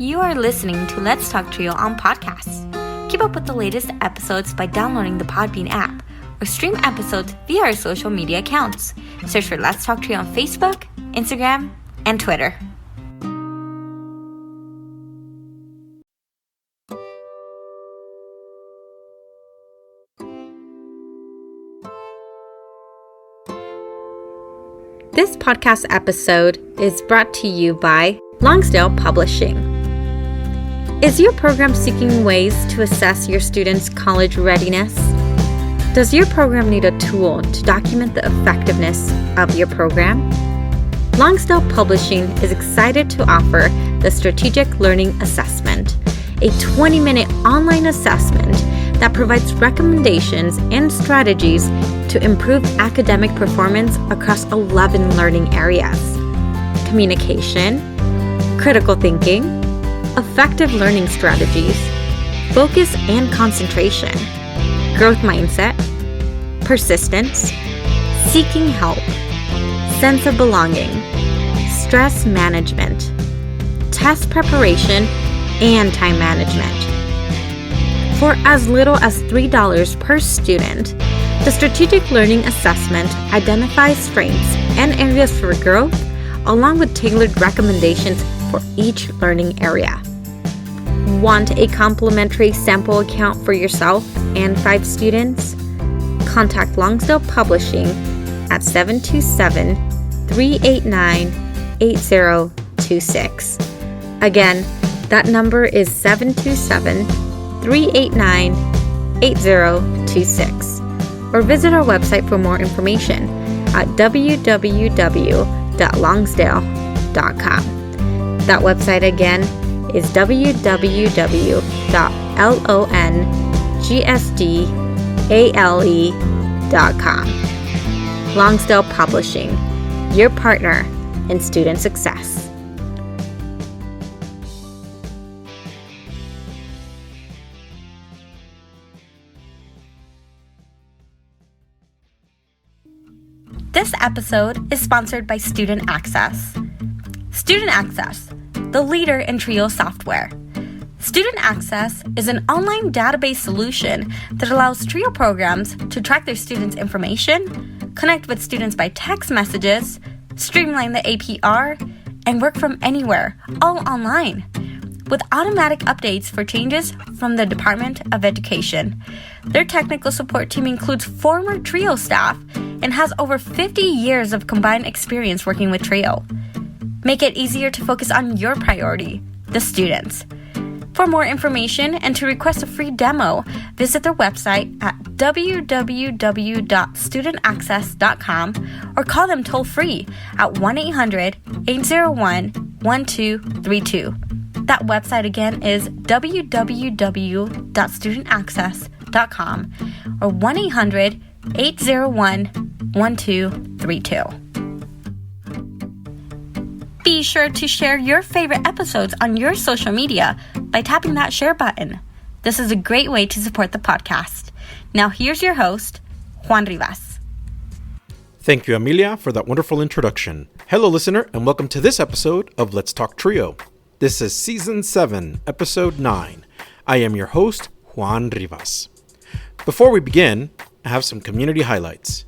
You are listening to Let's Talk Trio on podcasts. Keep up with the latest episodes by downloading the Podbean app or stream episodes via our social media accounts. Search for Let's Talk Trio on Facebook, Instagram, and Twitter. This podcast episode is brought to you by Lonsdale Publishing. Is your program seeking ways to assess your students' college readiness? Does your program need a tool to document the effectiveness of your program? Lonsdale Publishing is excited to offer the Strategic Learning Assessment, a 20-minute online assessment that provides recommendations and strategies to improve academic performance across 11 learning areas: communication, critical thinking, effective learning strategies, focus and concentration, growth mindset, persistence, seeking help, sense of belonging, stress management, test preparation, and time management. For as little as $3 per student, the Strategic Learning Assessment identifies strengths and areas for growth, along with tailored recommendations for each learning area. Want a complimentary sample account for yourself and 5 students? Contact Lonsdale Publishing at 727-389-8026. Again, that number is 727-389-8026. Or visit our website for more information at www.lonsdale.com. That website again is www.lonsdale.com. Lonsdale Publishing, your partner in student success. This episode is sponsored by Student Access. Student Access, the leader in Trio software. Student Access is an online database solution that allows Trio programs to track their students' information, connect with students by text messages, streamline the APR, and work from anywhere, all online, with automatic updates for changes from the Department of Education. Their technical support team includes former Trio staff and has over 50 years of combined experience working with Trio. Make it easier to focus on your priority, the students. For more information and to request a free demo, visit their website at www.studentaccess.com or call them toll-free at 1-800-801-1232. That website again is www.studentaccess.com or 1-800-801-1232. Be sure to share your favorite episodes on your social media by tapping that share button. This is a great way to support the podcast. Now here's your host, Juan Rivas. Thank you, Amelia, for that wonderful introduction. Hello, listener, and welcome to this episode of Let's Talk Trio. This is Season 7, Episode 9. I am your host, Juan Rivas. Before we begin, I have some community highlights.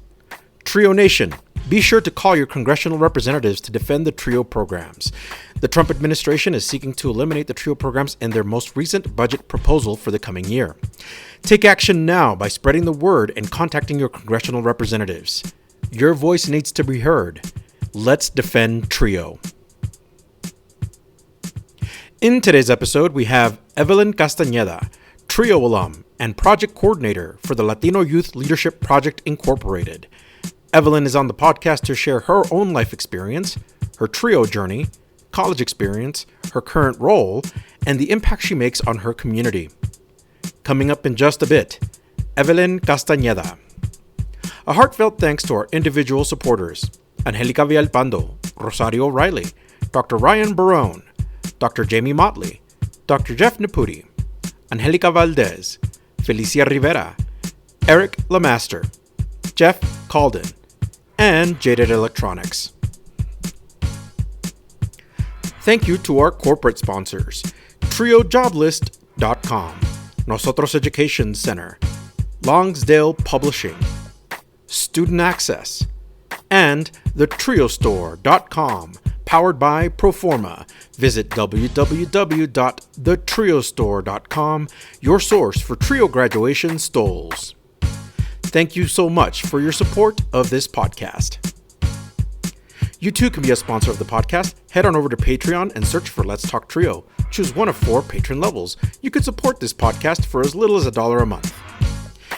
Trio Nation, be sure to call your congressional representatives to defend the Trio programs. The Trump administration is seeking to eliminate the Trio programs in their most recent budget proposal for the coming year. Take action now by spreading the word and contacting your congressional representatives. Your voice needs to be heard. Let's defend Trio. In today's episode, we have Evelin Castañeda, Trio alum and project coordinator for the Latino Youth Leadership Project Incorporated. Evelin is on the podcast to share her own life experience, her Trio journey, college experience, her current role, and the impact she makes on her community. Coming up in just a bit, Evelin Castañeda. A heartfelt thanks to our individual supporters, Angelica Villalpando, Rosario Riley, Dr. Ryan Barone, Dr. Jamie Motley, Dr. Jeff Naputi, Angelica Valdez, Felicia Rivera, Eric Lamaster, Jeff Calden, and Jaded Electronics. Thank you to our corporate sponsors, triojoblist.com, Nosotros Education Center, Longsdale Publishing, Student Access, and thetriostore.com, powered by Proforma. Visit www.thetriostore.com, your source for Trio graduation stoles. Thank you so much for your support of this podcast. You too can be a sponsor of the podcast. Head on over to Patreon and search for Let's Talk Trio. Choose one of 4 patron levels. You can support this podcast for as little as $1 a month.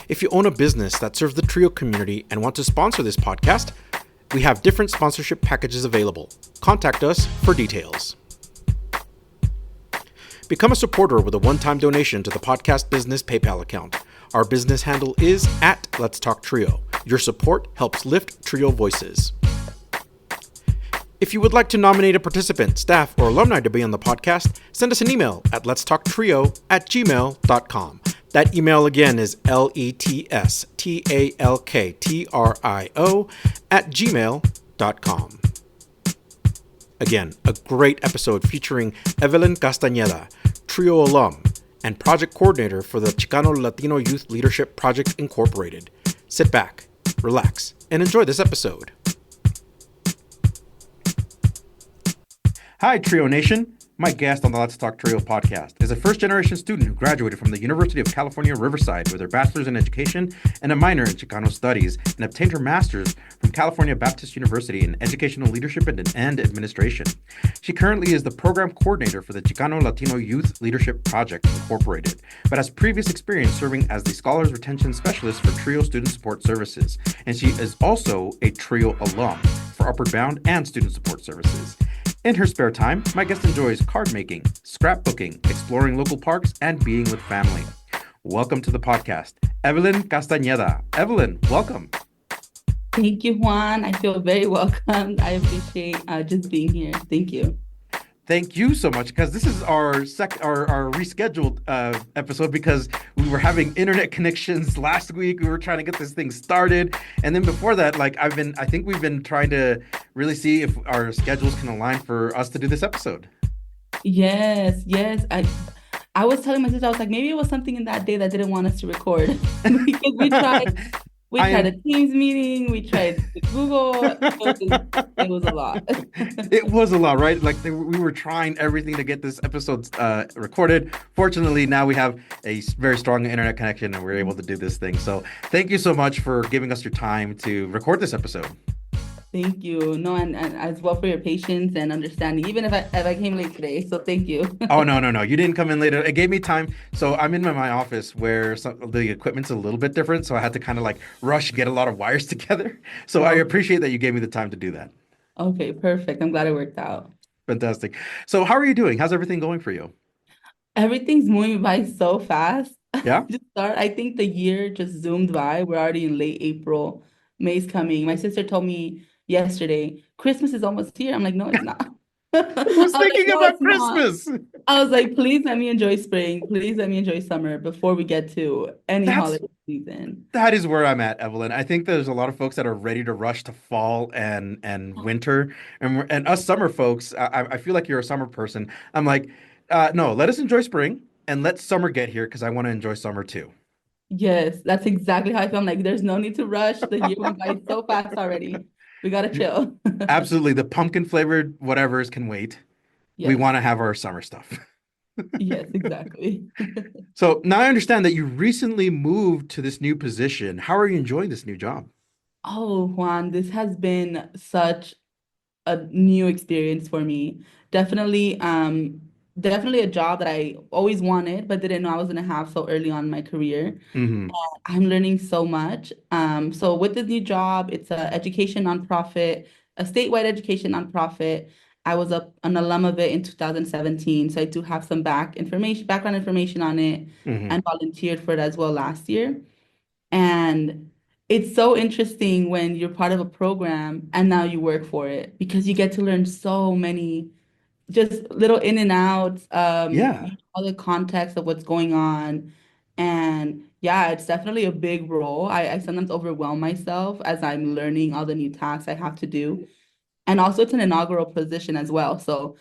If you own a business that serves the Trio community and want to sponsor this podcast, we have different sponsorship packages available. Contact us for details. Become a supporter with a one-time donation to the podcast business PayPal account. Our business handle is @Let'sTalkTrio. Your support helps lift Trio voices. If you would like to nominate a participant, staff, or alumni to be on the podcast, send us an email at letstalktrio@gmail.com. That email again is letstalktrio@gmail.com. Again, a great episode featuring Evelin Castañeda, Trio alum, and project coordinator for the Chicano Latino Youth Leadership Project Incorporated. Sit back, relax, and enjoy this episode. Hi, Trio Nation. My guest on the Let's Talk Trio podcast is a first-generation student who graduated from the University of California, Riverside with her bachelor's in education and a minor in Chicano studies, and obtained her master's from California Baptist University in educational leadership and administration. She currently is the program coordinator for the Chicano Latino Youth Leadership Project Incorporated, but has previous experience serving as the Scholars Retention Specialist for Trio Student Support Services, and she is also a Trio alum for Upward Bound and Student Support Services. In her spare time, my guest enjoys card making, scrapbooking, exploring local parks, and being with family. Welcome to the podcast, Evelin Castañeda. Evelin, welcome. Thank you, Juan. I feel very welcomed. I appreciate just being here. Thank you. Thank you so much, because this is our rescheduled episode because we were having internet connections last week. We were trying to get this thing started, and then before that, I think we've been trying to really see if our schedules can align for us to do this episode. Yes. I was telling my sister, I was like, maybe it was something in that day that didn't want us to record because we tried. We tried a Teams meeting. We tried Google. It was a lot. It was a lot, right? We were trying everything to get this episode recorded. Fortunately, now we have a very strong internet connection and we're able to do this thing. So thank you so much for giving us your time to record this episode. Thank you. No, and as well for your patience and understanding, even if I came late today. So thank you. Oh, no. You didn't come in later. It gave me time. So I'm in my office where the equipment's a little bit different. So I had to kind of rush, get a lot of wires together. So I appreciate that you gave me the time to do that. Okay, perfect. I'm glad it worked out. Fantastic. So how are you doing? How's everything going for you? Everything's moving by so fast. Yeah. I think the year just zoomed by. We're already in late April. May's coming. My sister told me yesterday, Christmas is almost here. I'm like, no, it's not. Who's thinking about Christmas? I was like, please let me enjoy spring. Please let me enjoy summer before we get to any holiday season. That is where I'm at, Evelyn. I think there's a lot of folks that are ready to rush to fall and winter, and us summer folks. I feel like you're a summer person. I'm like, no, let us enjoy spring and let summer get here because I want to enjoy summer too. Yes, that's exactly how I feel. I'm like, there's no need to rush. The year went by so fast already. We gotta chill. Absolutely. The pumpkin flavored whatevers can wait. Yes. We want to have our summer stuff. Yes, exactly. So now I understand that you recently moved to this new position. How are you enjoying this new job? Oh, Juan, this has been such a new experience for me. Definitely a job that I always wanted, but didn't know I was going to have so early on in my career. Mm-hmm. I'm learning so much. So with this new job, it's an education nonprofit, a statewide education nonprofit. I was an alum of it in 2017, so I do have some background information on it, and volunteered for it as well last year. And it's so interesting when you're part of a program and now you work for it because you get to learn so many just little in and outs, all the context of what's going on. And yeah, it's definitely a big role. I sometimes overwhelm myself as I'm learning all the new tasks I have to do. And also it's an inaugural position as well. So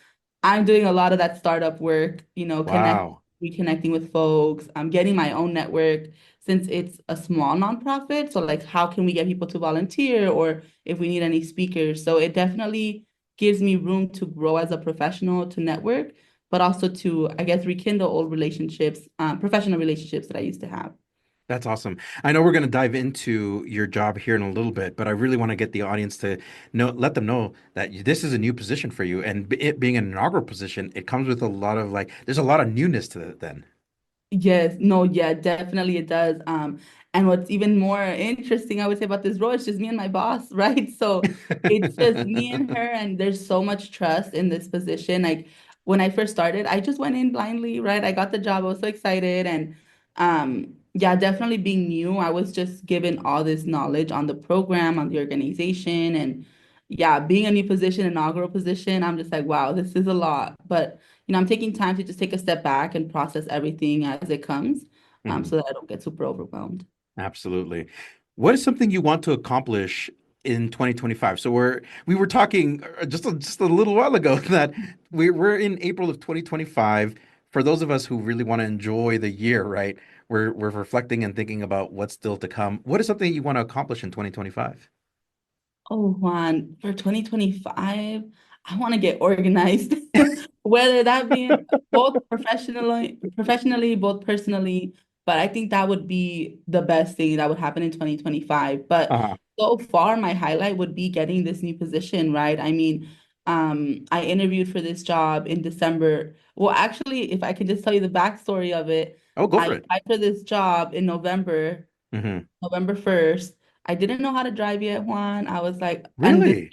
I'm doing a lot of that startup work, Wow. reconnecting with folks. I'm getting my own network since it's a small nonprofit. So like how can we get people to volunteer or if we need any speakers? So it definitely gives me room to grow as a professional, to network, but also to, I guess, rekindle old relationships, professional relationships that I used to have. That's awesome. I know we're going to dive into your job here in a little bit, but I really want to get the audience to let them know that this is a new position for you. And it being an inaugural position, it comes with a lot of there's a lot of newness to it then. Yes, no, yeah, definitely it does. And what's even more interesting, I would say, about this role, it's just me and my boss, right? So it's just me and her, and there's so much trust in this position. Like when I first started, I just went in blindly, right? I got the job, I was so excited, and yeah, definitely being new, I was just given all this knowledge on the program, on the organization, and yeah, being a new position, inaugural position, I'm just like, wow, this is a lot, but I'm taking time to just take a step back and process everything as it comes, Mhm. so that I don't get super overwhelmed. Absolutely. What is something you want to accomplish in 2025? So we were talking just a little while ago that we're in April of 2025. For those of us who really want to enjoy the year, right? We're reflecting and thinking about what's still to come. What is something you want to accomplish in 2025? Oh, Juan, for 2025, I want to get organized, whether that be professionally, both personally. But I think that would be the best thing that would happen in 2025. But Uh-huh. so far, my highlight would be getting this new position, right? I mean, I interviewed for this job in December. Well, actually, if I could just tell you the backstory of it, Oh, go I for it. applied for this job in November. Hmm. November 1st. I didn't know how to drive yet, Juan. I was like, and Really?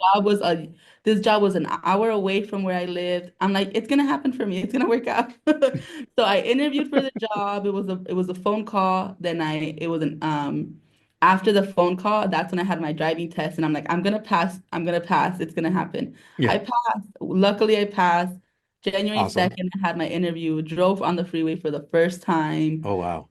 this job was an hour away from where I lived. I'm like, it's gonna happen for me. It's gonna work out. So I interviewed for the job. It was a phone call. Then it was an after the phone call, that's when I had my driving test, and I'm like, I'm gonna pass. I'm gonna pass. It's gonna happen. I Yeah. passed. Luckily, I passed. January Awesome. 2nd, I had my interview, drove on the freeway for the first time. Oh, wow.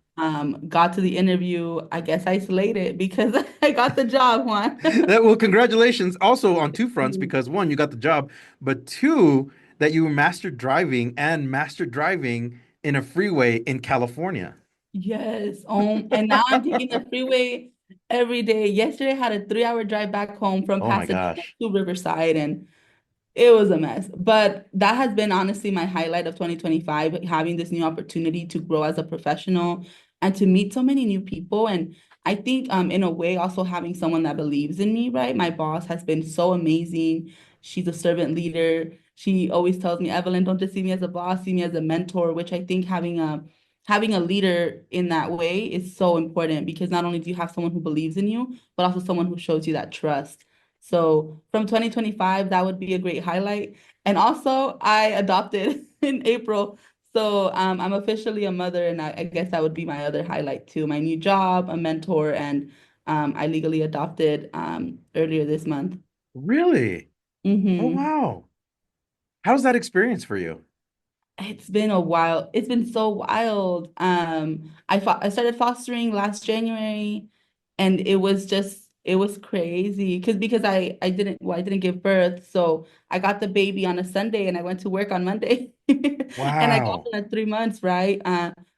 Got to the interview. I guess I slayed it because I got the job, Juan. Well, congratulations also on two fronts because one, you got the job, but two, that you mastered driving and mastered driving in a freeway in California. Yes. And now I'm taking the freeway every day. Yesterday I had a 3-hour drive back home from Oh my Pasadena gosh. to Riverside, and it was a mess. But that has been honestly my highlight of 2025, having this new opportunity to grow as a professional and to meet so many new people. And I think in a way also having someone that believes in me, right? My boss has been so amazing. She's a servant leader. She always tells me, Evelyn, don't just see me as a boss, see me as a mentor, which I think having a leader in that way is so important because not only do you have someone who believes in you, but also someone who shows you that trust. So from 2025, that would be a great highlight. And also, I adopted in April. So I'm officially a mother, and I guess that would be my other highlight too. My new job, a mentor, and I legally adopted earlier this month. Really? Oh Hmm. wow. How's that experience for you? It's been a while. It's been so wild. I started fostering last January, and it was crazy because I didn't give birth, so I got the baby on a Sunday and I went to work on Monday, and I got Wow. them at 3 months, right?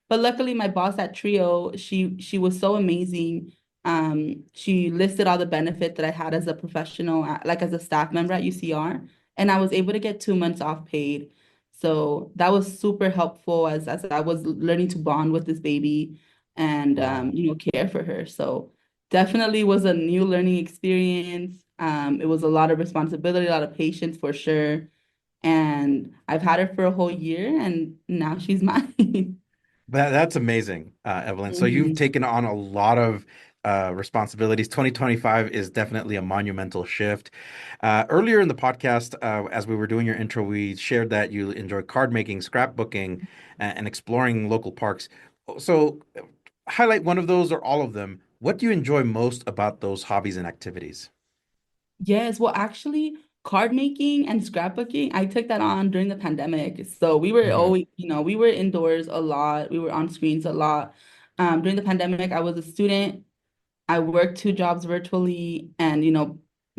But luckily my boss at Trio, she was so amazing. She listed all the benefits that I had as a professional, like as a staff member at UCR, and I was able to get 2 months off paid. So that was super helpful as I was learning to bond with this baby and Wow. care for her. So definitely was a new learning experience. It was a lot of responsibility, a lot of patience for sure. And I've had her for a whole year and now she's mine. That's amazing, Evelyn. So you've Mhm. taken on a lot of responsibilities. 2025 is definitely a monumental shift. Earlier in the podcast, as we were doing your intro, we shared that you enjoy card making, scrapbooking, and exploring local parks. So, highlight one of those or all of them. What do you enjoy most about those hobbies and activities? Yes, well, actually, card making and scrapbooking, I took that on during the pandemic. So we were Hmm. always, we were indoors a lot. We were on screens a lot. During the pandemic, I was a student. I worked 2 jobs virtually, and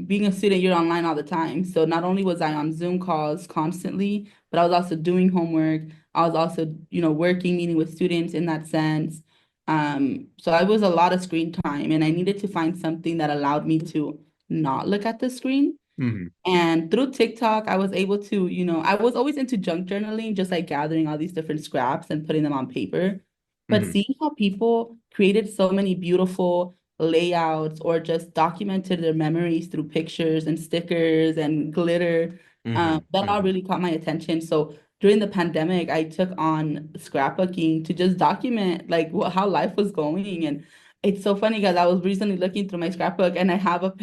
being a student, you're online all the time. So not only was I on Zoom calls constantly, but I was also doing homework. I was also, working, meeting with students in that sense. So I was a lot of screen time, and I needed to find something that allowed me to not look at the screen. Hmm. And through TikTok, I was able to, I was always into junk journaling, just like gathering all these different scraps and putting them on paper. But Hmm. seeing how people created so many beautiful layouts or just documented their memories through pictures and stickers and glitter, Hmm. that all Hmm. really caught my attention. So during the pandemic, I took on scrapbooking to just document like how life was going. And it's so funny because I was recently looking through my scrapbook and I have a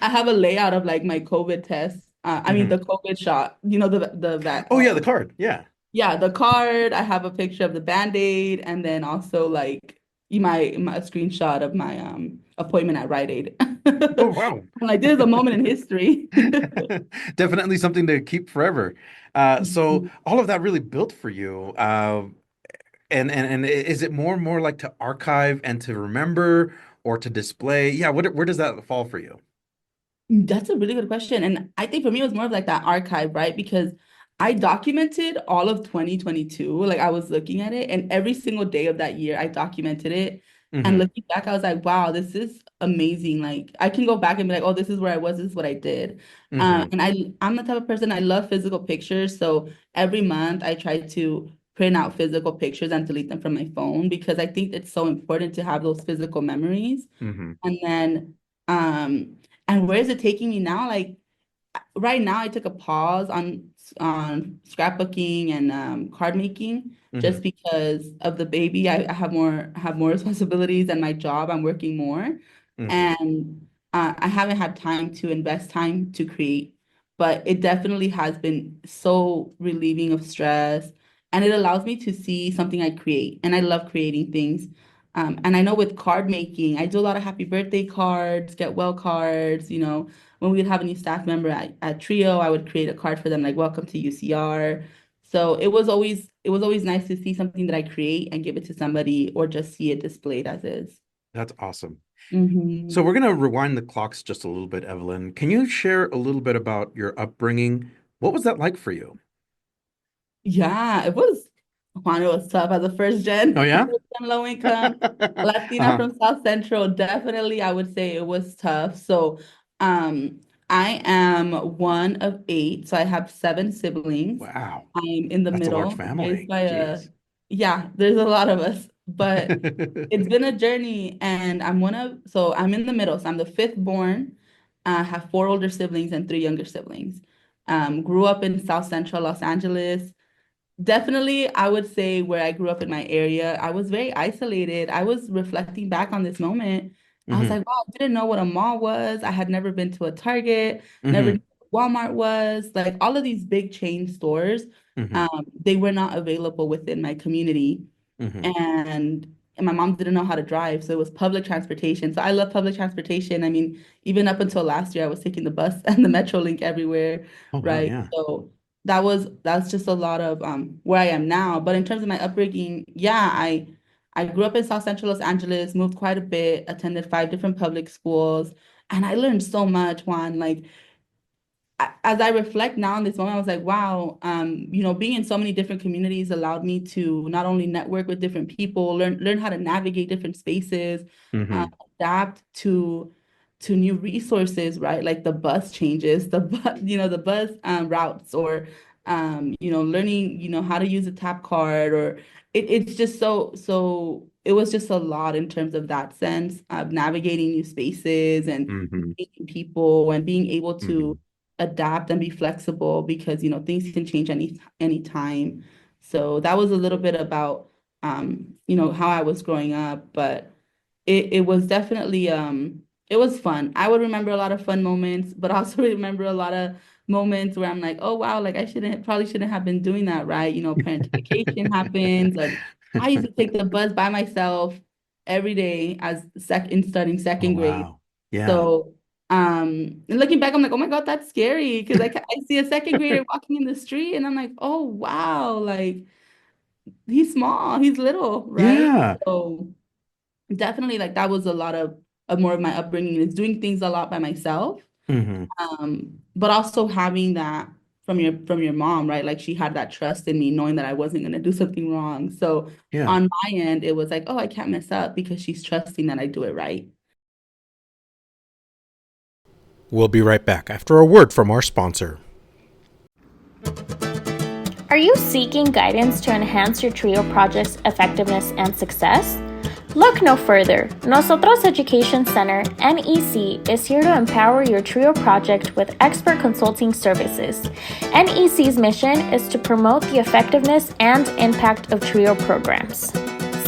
I have a layout of like my COVID test. I mean Hmm. the COVID shot, the Oh yeah, the card. Yeah. yeah, the card. I have a picture of the Band-Aid and then also like my screenshot of my appointment at Rite Aid. Oh wow. I'm like, this is a moment in history. Definitely something to keep forever. So Mhm. all of that really built for you. And is it more and more like to archive and to remember or to display? Yeah, where does that fall for you? That's a really good question. And I think for me, it was more of like that archive, right? Because I documented all of 2022. Like I was looking at it, and every single day of that year, I documented it. And Hmm. looking back, I was like, wow, this is amazing. Like I can go back and be like, oh, this is where I was, this is what I did. Hmm. And I'm the type of person, I love physical pictures. So every month I try to print out physical pictures and delete them from my phone because I think it's so important to have those physical memories. Hmm. And then um and where is it taking me now? Like right now I took a pause on scrapbooking and card making Hmm. just because of the baby. I have more responsibilities and my job. I'm working more. Hmm. And I haven't had time to invest time to create, but it definitely has been so relieving of stress and it allows me to see something I create. And I love creating things. And I know with card making, I do a lot of happy birthday cards, get well cards, when we would have a new staff member at Trio, I would create a card for them like welcome to UCR. So it was always nice to see something that I create and give it to somebody or just see it displayed as is. That's awesome. So Hmm. we're going to rewind the clocks just a little bit, Evelyn. Can you share a little bit about your upbringing? What was that like for you? Yeah, Juan, it was tough as a Oh yeah? first gen low income Latina Uh-huh. from South Central. Definitely, I would say it was tough. So, I am one of eight, so I have seven siblings. Wow. I'm in the That's a large middle, raised family. by Jeez. yeah, there's a lot of us, but it's been a journey, and so I'm in the middle, so I'm the fifth born. I have four older siblings and three younger siblings. Grew up in South Central Los Angeles. Definitely, I would say where I grew up in my area, I was very isolated. I was reflecting back on this moment. I was Hmm. like, wow, I didn't know what a mall was. I had never been to a Target, never knew Hmm. what Walmart was. Like all of these big chain stores, Hmm. they were not available within my community Hmm. and my mom didn't know how to drive, so it was public transportation. So I love public transportation. I mean, even up until last year, I was taking the bus and the Metrolink everywhere, Oh wow, right? yeah. So that's just a lot of where I am now. But in terms of my upbringing, yeah, I grew up in South Central Los Angeles, moved quite a bit, attended five different public schools, and I learned so much, Juan. Like as I reflect now in this moment, I was like, wow, being in so many different communities allowed me to not only network with different people, learn how to navigate different spaces, uh, Hmm. adapt to new resources, right? Like the bus changes, the bus routes, or learning, how to use a tap card, or it's just so. It was just a lot in terms of that sense of navigating new spaces and Hmm. meeting people and being able to Hmm. adapt and be flexible because things can change any time. So that was a little bit about how I was growing up, but it was definitely it was fun. I would remember a lot of fun moments, but also remember a lot of moments where I'm like, oh wow, like I probably shouldn't have been doing that, right? Parentification happens, and I used to take the bus by myself every day as studying Oh second grade. wow. Yeah. So and looking back, I'm like, oh my God, that's scary because I see a second grader walking in the street and I'm like, oh wow, like he's small, he's little, right? Yeah. So definitely like that was a lot of more of my upbringing is doing things a lot by myself. Hmm. But also having that from your mom, right? Like she had that trust in me, knowing that I wasn't going to do something wrong. So Yeah. on my end, it was like, oh, I can't mess up because she's trusting that I do it right. We'll be right back after a word from our sponsor. Are you seeking guidance to enhance your TRIO project's effectiveness and success? Look no further. Nosotros Education Center, NEC, is here to empower your TRIO project with expert consulting services. NEC's mission is to promote the effectiveness and impact of TRIO programs.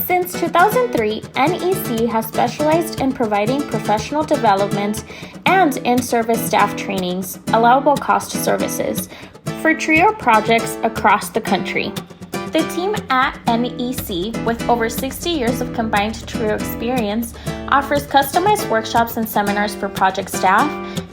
Since 2003, NEC has specialized in providing professional development and in-service staff trainings, allowable cost services, for TRIO projects across the country. The team at NEC, with over 60 years of combined TRIO experience, offers customized workshops and seminars for project staff,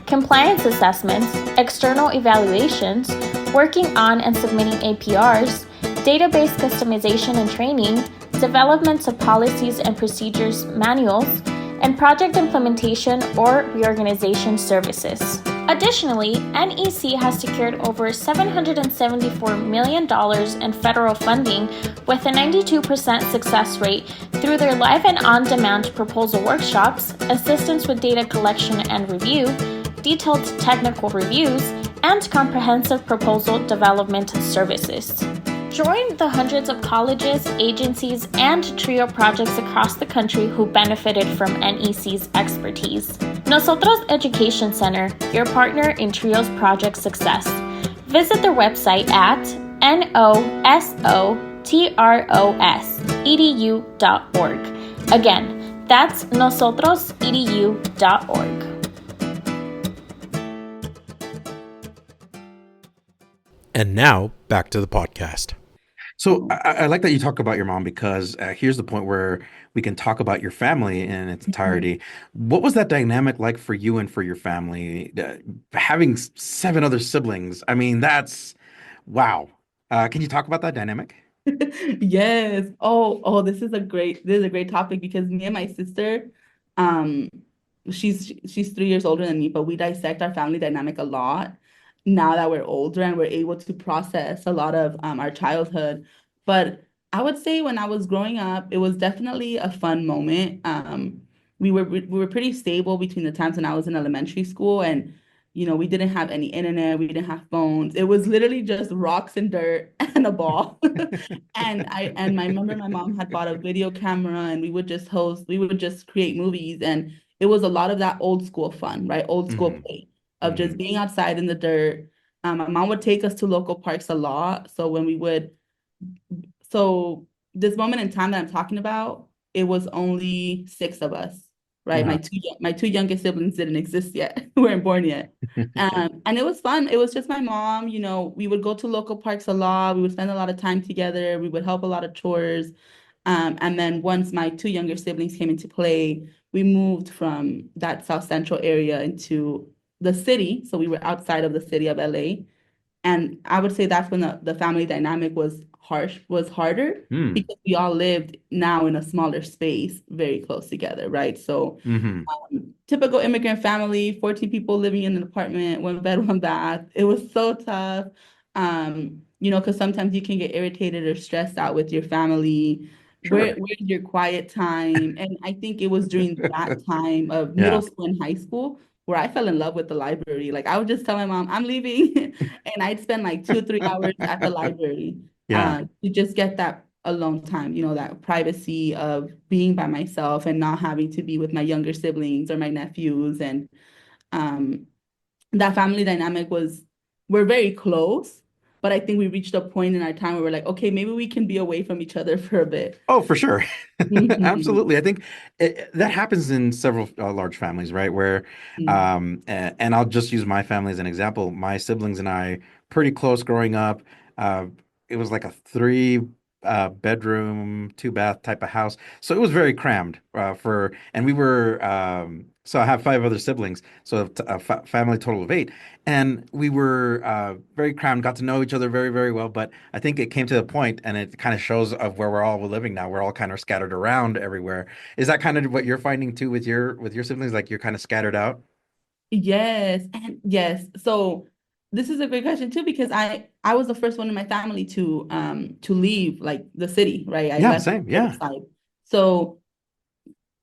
compliance assessments, external evaluations, working on and submitting APRs, database customization and training, development of policies and procedures manuals, and project implementation or reorganization services. Additionally, NEC has secured over $774 million in federal funding with a 92% success rate through their live and on-demand proposal workshops, assistance with data collection and review, detailed technical reviews, and comprehensive proposal development services. Join the hundreds of colleges, agencies, and TRIO projects across the country who benefited from NEC's expertise. Nosotros Education Center, your partner in TRIO's project success. Visit their website at nosotros.edu.org. Again, that's nosotros.edu.org. And now back to the podcast. So I like that you talk about your mom because here's the point where we can talk about your family in its entirety. What was that dynamic like for you and for your family? Having seven other siblings, I mean, that's wow. Can you talk about that dynamic? Yes. Oh, this is a great topic because me and my sister, um, she's 3 years older than me, but we dissect our family dynamic a lot now that we're older and we're able to process a lot of our childhood. But I would say when I was growing up, it was definitely a fun moment. We were pretty stable between the times when I was in elementary school and we didn't have any internet, we didn't have phones. It was literally just rocks and dirt and a ball. And I remember my mom had bought a video camera and we would just create movies and it was a lot of that old school fun, right? Old school Hmm. play of just Hmm. being outside in the dirt. My mom would take us to local parks a lot. So this moment in time that I'm talking about, it was only six of us, right? Uh-huh. My two youngest siblings didn't exist yet, weren't born yet. And it was fun. It was just my mom, we would go to local parks a lot. We would spend a lot of time together. We would help a lot of chores. And then once my two younger siblings came into play, we moved from that South Central area into the city. So we were outside of the city of LA. And I would say that's when the family dynamic was harder Mm. because we all lived now in a smaller space, very close together, right? So Hmm. typical immigrant family, 14 people living in an apartment, one bed, one bath. It was so tough. Because sometimes you can get irritated or stressed out with your family. Sure. Where's your quiet time? And I think it was during that time of Yeah. middle school and high school where I fell in love with the library. Like I would just tell my mom, I'm leaving. And I'd spend like 2 or 3 hours at the library Yeah. to just get that alone time, that privacy of being by myself and not having to be with my younger siblings or my nephews. And um, that family dynamic we're very close, but I think we reached a point in our time where we're like, okay, maybe we can be away from each other for a bit. Oh, for sure. Mhm. Absolutely. I think that happens in several large families, right? Where, Mhm. and I'll just use my family as an example. My siblings and I, pretty close growing up. Uh, it was like a three bedroom, two bath type of house. So it was very crammed and we were, so I have five other siblings. So a family total of eight. And we were very crammed, got to know each other very, very well. But I think it came to the point, and it kind of shows of where we're all living now. We're all kind of scattered around everywhere. Is that kind of what you're finding too with your siblings? Like you're kind of scattered out? Yes, and yes. So this is a great question too, because I was the first one in my family to leave like the city, right? I Yeah, left same. Yeah. Riverside. So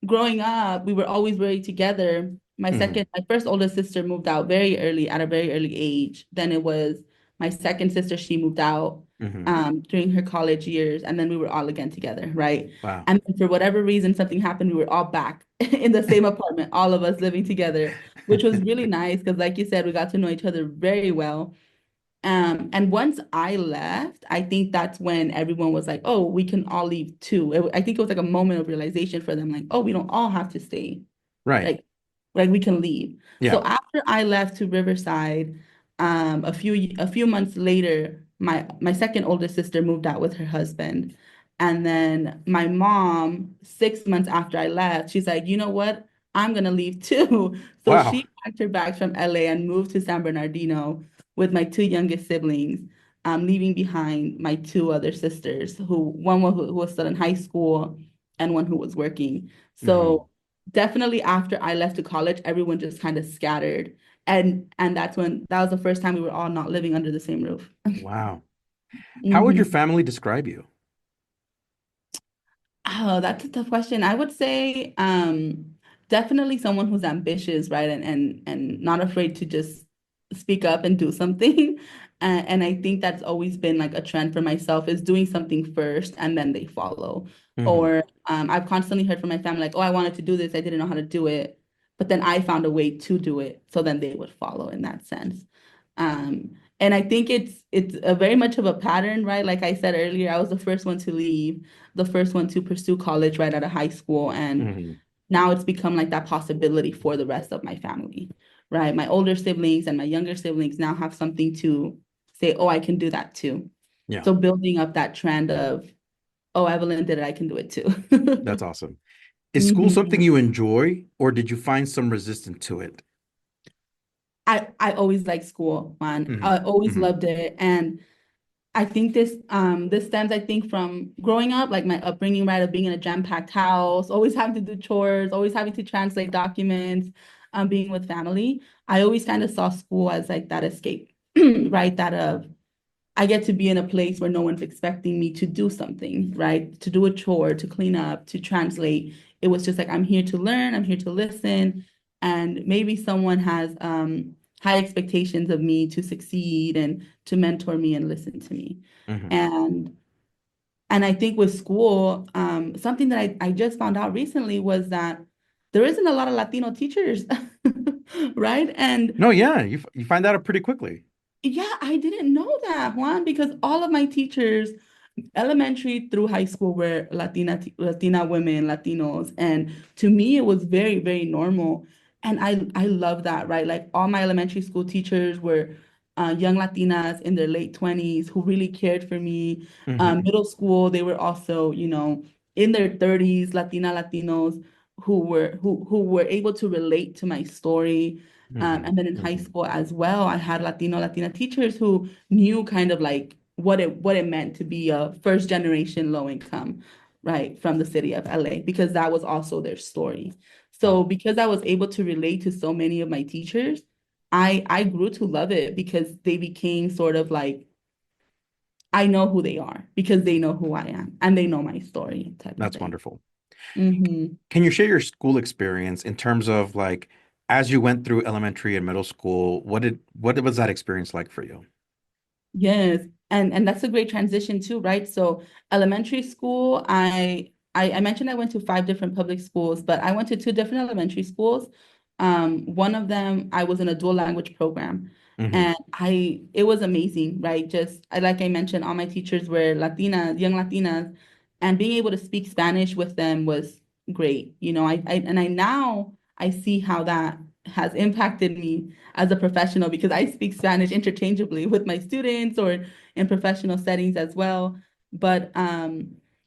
growing up, we were always very together. Hmm. My first oldest sister moved out very early, at a very early age. Then it was my second sister, she moved out Hmm. during her college years, and then we were all again together, right? Wow. And then for whatever reason, something happened, we were all back in the same apartment, all of us living together, which was really nice because, like you said, we got to know each other very well. And once I left, I think that's when everyone was like, oh, we can all leave too. I think it was like a moment of realization for them, like, oh, we don't all have to stay. Right. Like, like we can leave. Yeah. So after I left to Riverside, a few months later, my second oldest sister moved out with her husband. And then my mom, 6 months after I left, she's like, you know what? I'm gonna leave too. So Wow. she packed her bags from LA and moved to San Bernardino with my two youngest siblings, leaving behind my two other sisters, who was still in high school and one who was working. Hmm. So definitely after I left to college, everyone just kind of scattered. And that was the first time we were all not living under the same roof. Wow. How would your Mhm. family describe you? Oh, that's a tough question. I would say definitely someone who's ambitious, right? And not afraid to just speak up and do something. And I think that's always been like a trend for myself is doing something first and then they follow. Hmm. Or I've constantly heard from my family like, oh, I wanted to do this, I didn't know how to do it, but then I found a way to do it. So then they would follow in that sense. And I think it's a very much of a pattern, right? Like I said earlier, I was the first one to leave, the first one to pursue college right out of high school. And Hmm. now it's become like that possibility for the rest of my family, right? My older siblings and my younger siblings now have something to say, oh, I can do that too. Yeah, So building up that trend of, oh, Evelyn did it, I can do it too. that's awesome. Is school something Mhm. you enjoy, or did you find some resistance to it? I always liked school, man. Hmm. I always Hmm. loved it. And I think this stems, I think, from growing up, like my upbringing, right, of being in a jam-packed house, always having to do chores, always having to translate documents, being with family. I always kind of saw school as like that escape, right? That of I get to be in a place where no one's expecting me to do something, right? To do a chore, to clean up, to translate. It was just like I'm here to learn, I'm here to listen, and maybe someone has high expectations of me to succeed and to mentor me and listen to me. Hmm. And and I think with school, something that I just found out recently was that there isn't a lot of Latino teachers, right? And No, yeah, you find that out pretty quickly. yeah, I didn't know that, Juan, because all of my teachers, elementary through high school, were Latina women, Latinos, and to me it was very, very normal. And I love that, right? Like all my elementary school teachers were young Latinas in their late 20s who really cared for me. Hmm. Middle school, they were also, in their 30s, Latinos who were able to relate to my story. Hmm. And then in high Hmm. school as well, I had Latina teachers who knew kind of like what it meant to be a first generation low income, right, from the city of LA, because that was also their story. Wow, So because I was able to relate to so many of my teachers, I grew to love it because they became sort of like I know who they are because they know who I am and they know my story type of that's thing. wonderful. Hmm. Can you share your school experience in terms of like as you went through elementary and middle school, what was that experience like for you? Yes, and that's a great transition too, right? So elementary school, I mentioned I went to five different public schools, but I went to two different elementary schools. One of them I was in a dual language program, Hmm. and I it was amazing, right? Like I mentioned, all my teachers were Latinas, young Latinas, and being able to speak Spanish with them was great. I now I see how that has impacted me as a professional because I speak Spanish interchangeably with my students or in professional settings as well. But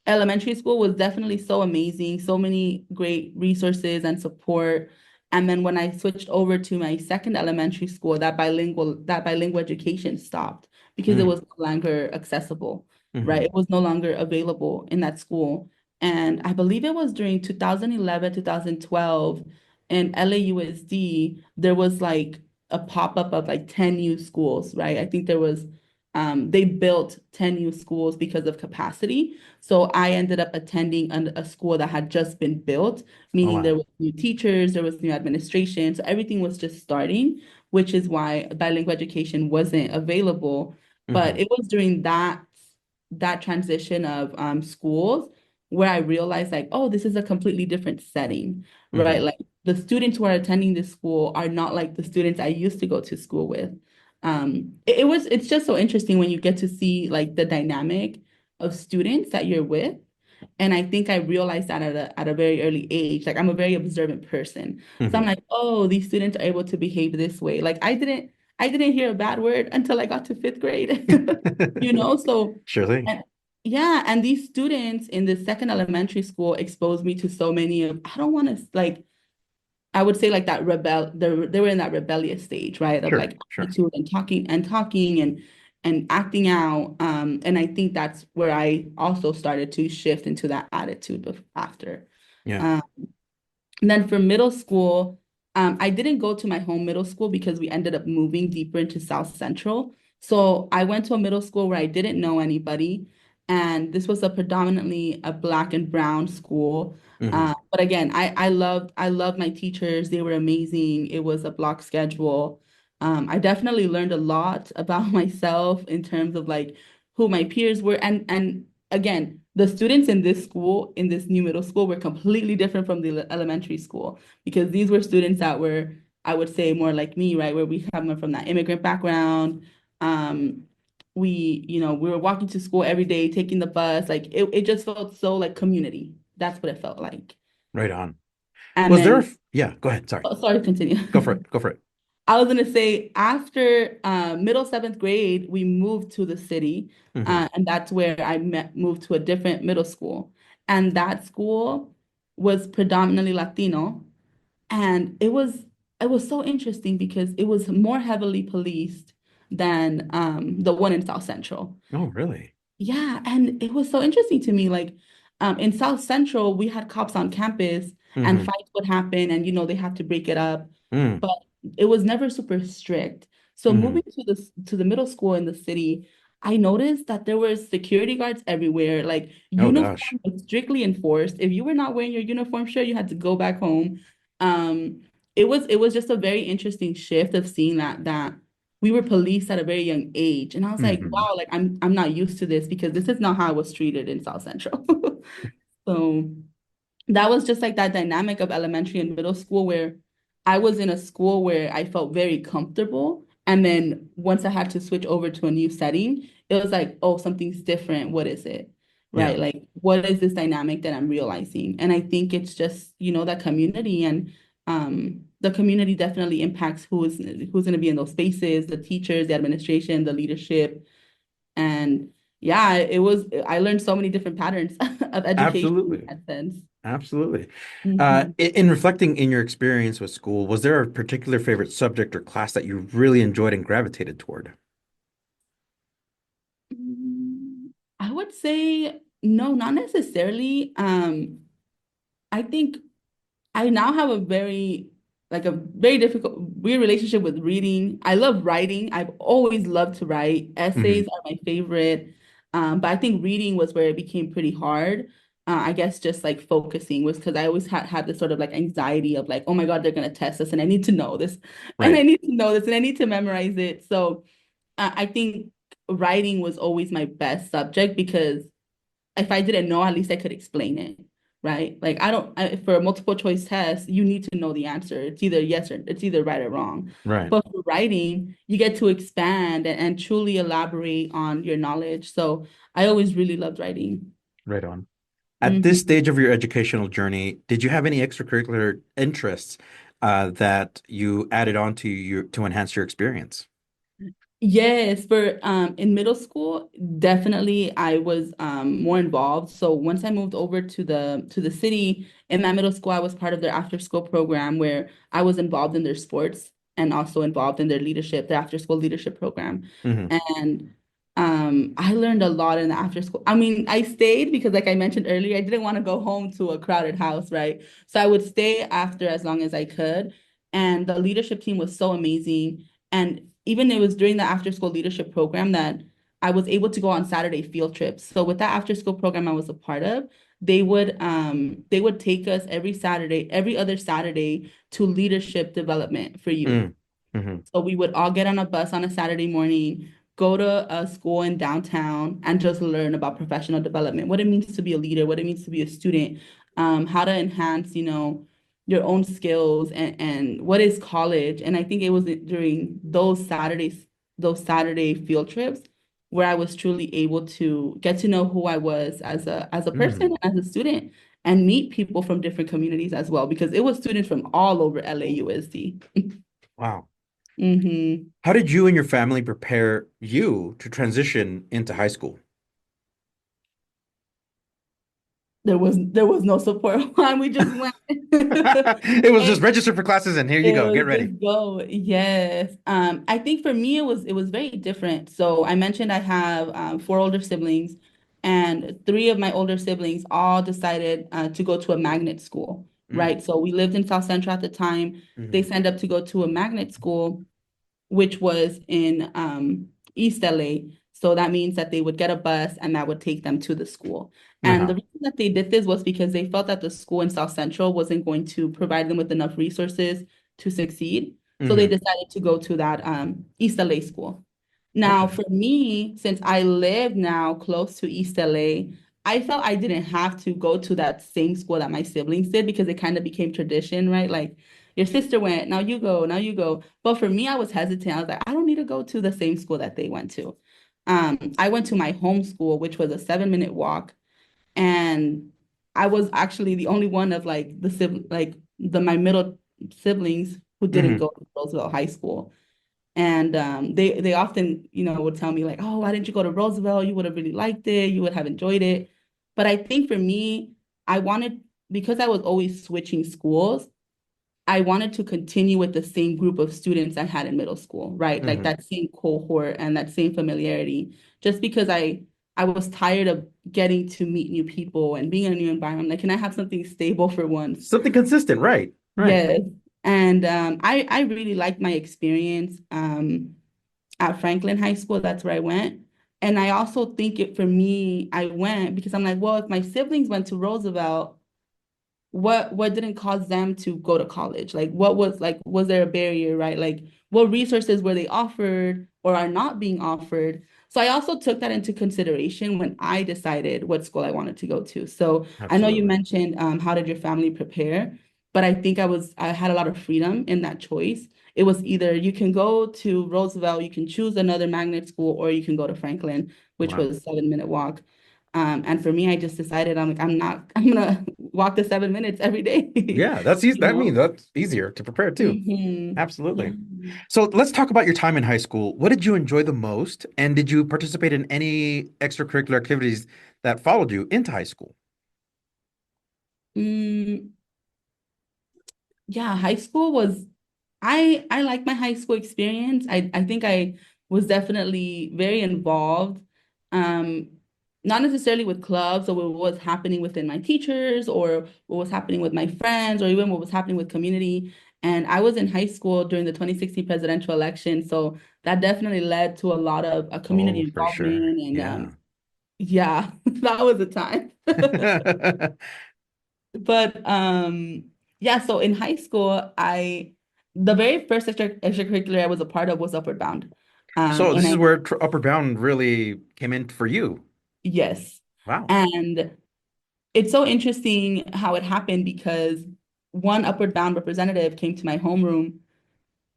elementary school was definitely so amazing, so many great resources and support. And then when I switched over to my second elementary school, that bilingual education stopped because it was no longer accessible, right? Hmm. It was no longer available in that school. And I believe it was during 2011, 2012, in LAUSD, there was like a pop-up of like 10 new schools, right? I think there was they built 10 new schools because of capacity. So I ended up attending a school that had just been built, Oh, meaning there wow. was new teachers, there was new administration. So everything was just starting, which is why bilingual education wasn't available. But Hmm. it was during that transition of schools where I realized like, oh, this is a completely different setting, right? Hmm. Like the students who are attending this school are not like the students I used to go to school with. It's just so interesting when you get to see like the dynamic of students that you're with. And I think I realized that at a very early age. Like I'm a very observant person. So I'm Hmm. like, oh, these students are able to behave this way. Like I didn't hear a bad word until I got to fifth grade. So Sure thing. and, yeah, and these students in the second elementary school exposed me to so many of I don't want to like I would say like that they were in that rebellious stage, right? Of Sure, like sure. attitude and talking and acting out. And I think that's where I also started to shift into that attitude after. Yeah. Um, and then for middle school, I didn't go to my home middle school because we ended up moving deeper into South Central. So I went to a middle school where I didn't know anybody. And this was a predominantly a Black and brown school. Hmm. But again, I loved my teachers. They were amazing. It was a block schedule. I definitely learned a lot about myself in terms of like who my peers were. And again, the students in this school, in this new middle school, were completely different from the elementary school because these were students that were, I would say, more like me, right? Where we come from that immigrant background. Um, we were walking to school every day, taking the bus. Like it just felt so like community. That's what it felt like. Right on. And Was there then, yeah, go ahead. Sorry. oh, sorry, continue. Go for it. Go for it. I was gonna say after middle seventh grade, we moved to the city, Hmm. and that's where moved to a different middle school, and that school was predominantly Latino, and it was so interesting because it was more heavily policed than the one in South Central. Oh, really? Yeah, and it was so interesting to me. Like, in South Central, we had cops on campus, and Hmm. fights would happen, and they have to break it up. Mm. But it was never super strict. So Hmm. moving to the middle school in the city, I noticed that there were security guards everywhere. Like Oh gosh. uniform was strictly enforced. If you were not wearing your uniform shirt, you had to go back home. It was just a very interesting shift of seeing that we were policed at a very young age. And I was like, Hmm. wow, like I'm not used to this because this is not how I was treated in South Central. So that was just like that dynamic of elementary and middle school where I was in a school where I felt very comfortable. And then once I had to switch over to a new setting, it was like, oh, something's different. What is it? Yeah. Right? Like, what is this dynamic that I'm realizing? And I think it's just, that community and the community definitely impacts who's going to be in those spaces, the teachers, the administration, the leadership. And yeah, I learned so many different patterns of education in Absolutely. that sense. Absolutely. Mhm. In reflecting in your experience with school, was there a particular favorite subject or class that you really enjoyed and gravitated toward? I would say no, not necessarily. I think I now have a very difficult, weird relationship with reading. I love writing. I've always loved to write. Hmm. Essays are my favorite. But I think reading was where it became pretty hard. I guess just like focusing was because I always had this sort of like anxiety of like, oh my God, they're gonna test us and I need to know this and I Right. need to know this and I need to memorize it. So I think writing was always my best subject because if I didn't know, at least I could explain it, right? Like for a multiple choice test, you need to know the answer. It's either yes or it's either right or wrong. Right. But for writing, you get to expand and truly elaborate on your knowledge. So I always really loved writing. Right on. At this Mhm. stage of your educational journey, did you have any extracurricular interests that you added on to enhance your experience? Yes, for in middle school, definitely I was more involved. So once I moved over to the city, in that middle school, I was part of their after school program where I was involved in their sports and also involved in their leadership, their after school leadership program. Hmm. And I learned a lot in the after school. I mean, I stayed because, like I mentioned earlier, I didn't want to go home to a crowded house, right? So I would stay after as long as I could. And the leadership team was so amazing. And even it was during the after school leadership program that I was able to go on Saturday field trips. So with that after school program I was a part of, they would take us every Saturday, every other Saturday to leadership development for youth. Mm. Hmm. So we would all get on a bus on a Saturday morning, go to a school in downtown, and just learn about professional development, what it means to be a leader, what it means to be a student, how to enhance, your own skills and what is college. And I think it was during those Saturday field trips where I was truly able to get to know who I was as a person, Mm. as a student, and meet people from different communities as well, because it was students from all over LAUSD. Wow. Hmm. How did you and your family prepare you to transition into high school? There was no support line. We just went. It was just register for classes and here you It go, was get ready. just go. Yes. I think for me it was very different. So I mentioned I have four older siblings, and three of my older siblings all decided to go to a magnet school, Mm. right? So we lived in South Central at the time. They Hmm. signed up to go to a magnet school, which was in East LA. So that means that they would get a bus and that would take them to the school. And Uh-huh. the reason that they did this was because they felt that the school in South Central wasn't going to provide them with enough resources to succeed. So they Hmm. decided to go to that East LA school. Now, Okay. for me, since I live now close to East LA, I felt I didn't have to go to that same school that my siblings did, because it kind of became tradition, right? Like your sister went, now you go, now you go. But for me, I was hesitant. I was like, I don't need to go to the same school that they went to. I went to my home school, which was a 7-minute walk, and I was actually the only one of like my middle siblings who didn't Hmm. go to Roosevelt High School. And they often, would tell me like, oh, why didn't you go to Roosevelt? You would have really liked it. You would have enjoyed it. But I think for me, I wanted, because I was always switching schools, I wanted to continue with the same group of students I had in middle school, right? Like Hmm. that same cohort and that same familiarity. Just because I was tired of getting to meet new people and being in a new environment. Like, can I have something stable for once? Something consistent, right? Right. Yes. And I really liked my experience at Franklin High School. That's where I went. And I also think it for me, I went because I'm like, well, if my siblings went to Roosevelt, what didn't cause them to go to college? Like what was like, was there a barrier, right? Like what resources were they offered or are not being offered? So I also took that into consideration when I decided what school I wanted to go to. So I know you Absolutely. mentioned how did your family prepare? But I think I had a lot of freedom in that choice. It was either you can go to Roosevelt, you can choose another magnet school, or you can go to Franklin, which Wow. was a 7-minute walk. And for me, I just decided I'm like, I'm gonna walk the 7 minutes every day, Yeah, that's easy. you That means know? that's easier to prepare too. Yeah. Absolutely. So let's talk about your time in high school. What did you enjoy the most? And did you participate in any extracurricular activities that followed you into high school? Mm, yeah, high school was I like my high school experience. I think I was definitely very involved. Um, Not necessarily with clubs or what was happening within my teachers or what was happening with my friends or even what was happening with community. And I was in high school during the 2016 presidential election, so that definitely led to a lot of community Oh, for sure. involvement and Yeah. yeah, that was a time. But yeah, so in high school, the very first extracurricular I was a part of was Upward Bound. So And this is I where Upper Bound really came in for you. Yes. Wow. And it's so interesting how it happened because one Upward Bound representative came to my homeroom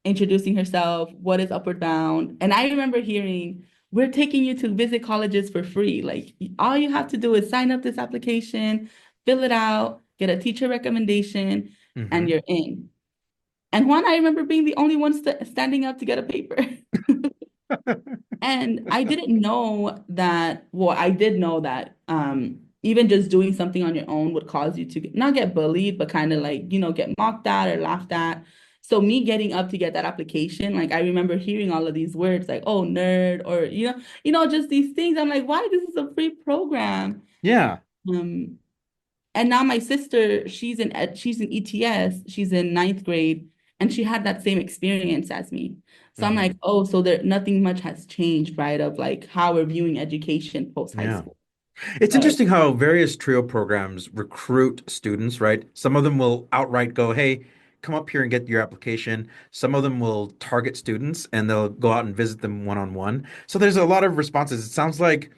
introducing herself, what is Upward Bound? And I remember hearing, we're taking you to visit colleges for free. Like all you have to do is sign up this application, fill it out, get a teacher recommendation, and Hmm. you're in. And Juan, I remember being the only one standing up to get a paper. And I didn't know that, well, I did know that even just doing something on your own would cause you to not get bullied, but kind of like, get mocked at or laughed at. So me getting up to get that application, like I remember hearing all of these words like, oh, nerd, or just these things. I'm like, why? This is a free program. Yeah. Um, and now my sister, she's in ETS, she's in ninth grade, and she had that same experience as me. So I'm Hmm. like, oh, so there nothing much has changed, right? Of like how we're viewing education post high Yeah. school. It's But interesting how various TRIO programs recruit students, right? Some of them will outright go, hey, come up here and get your application. Some of them will target students and they'll go out and visit them one on one. So there's a lot of responses. It sounds like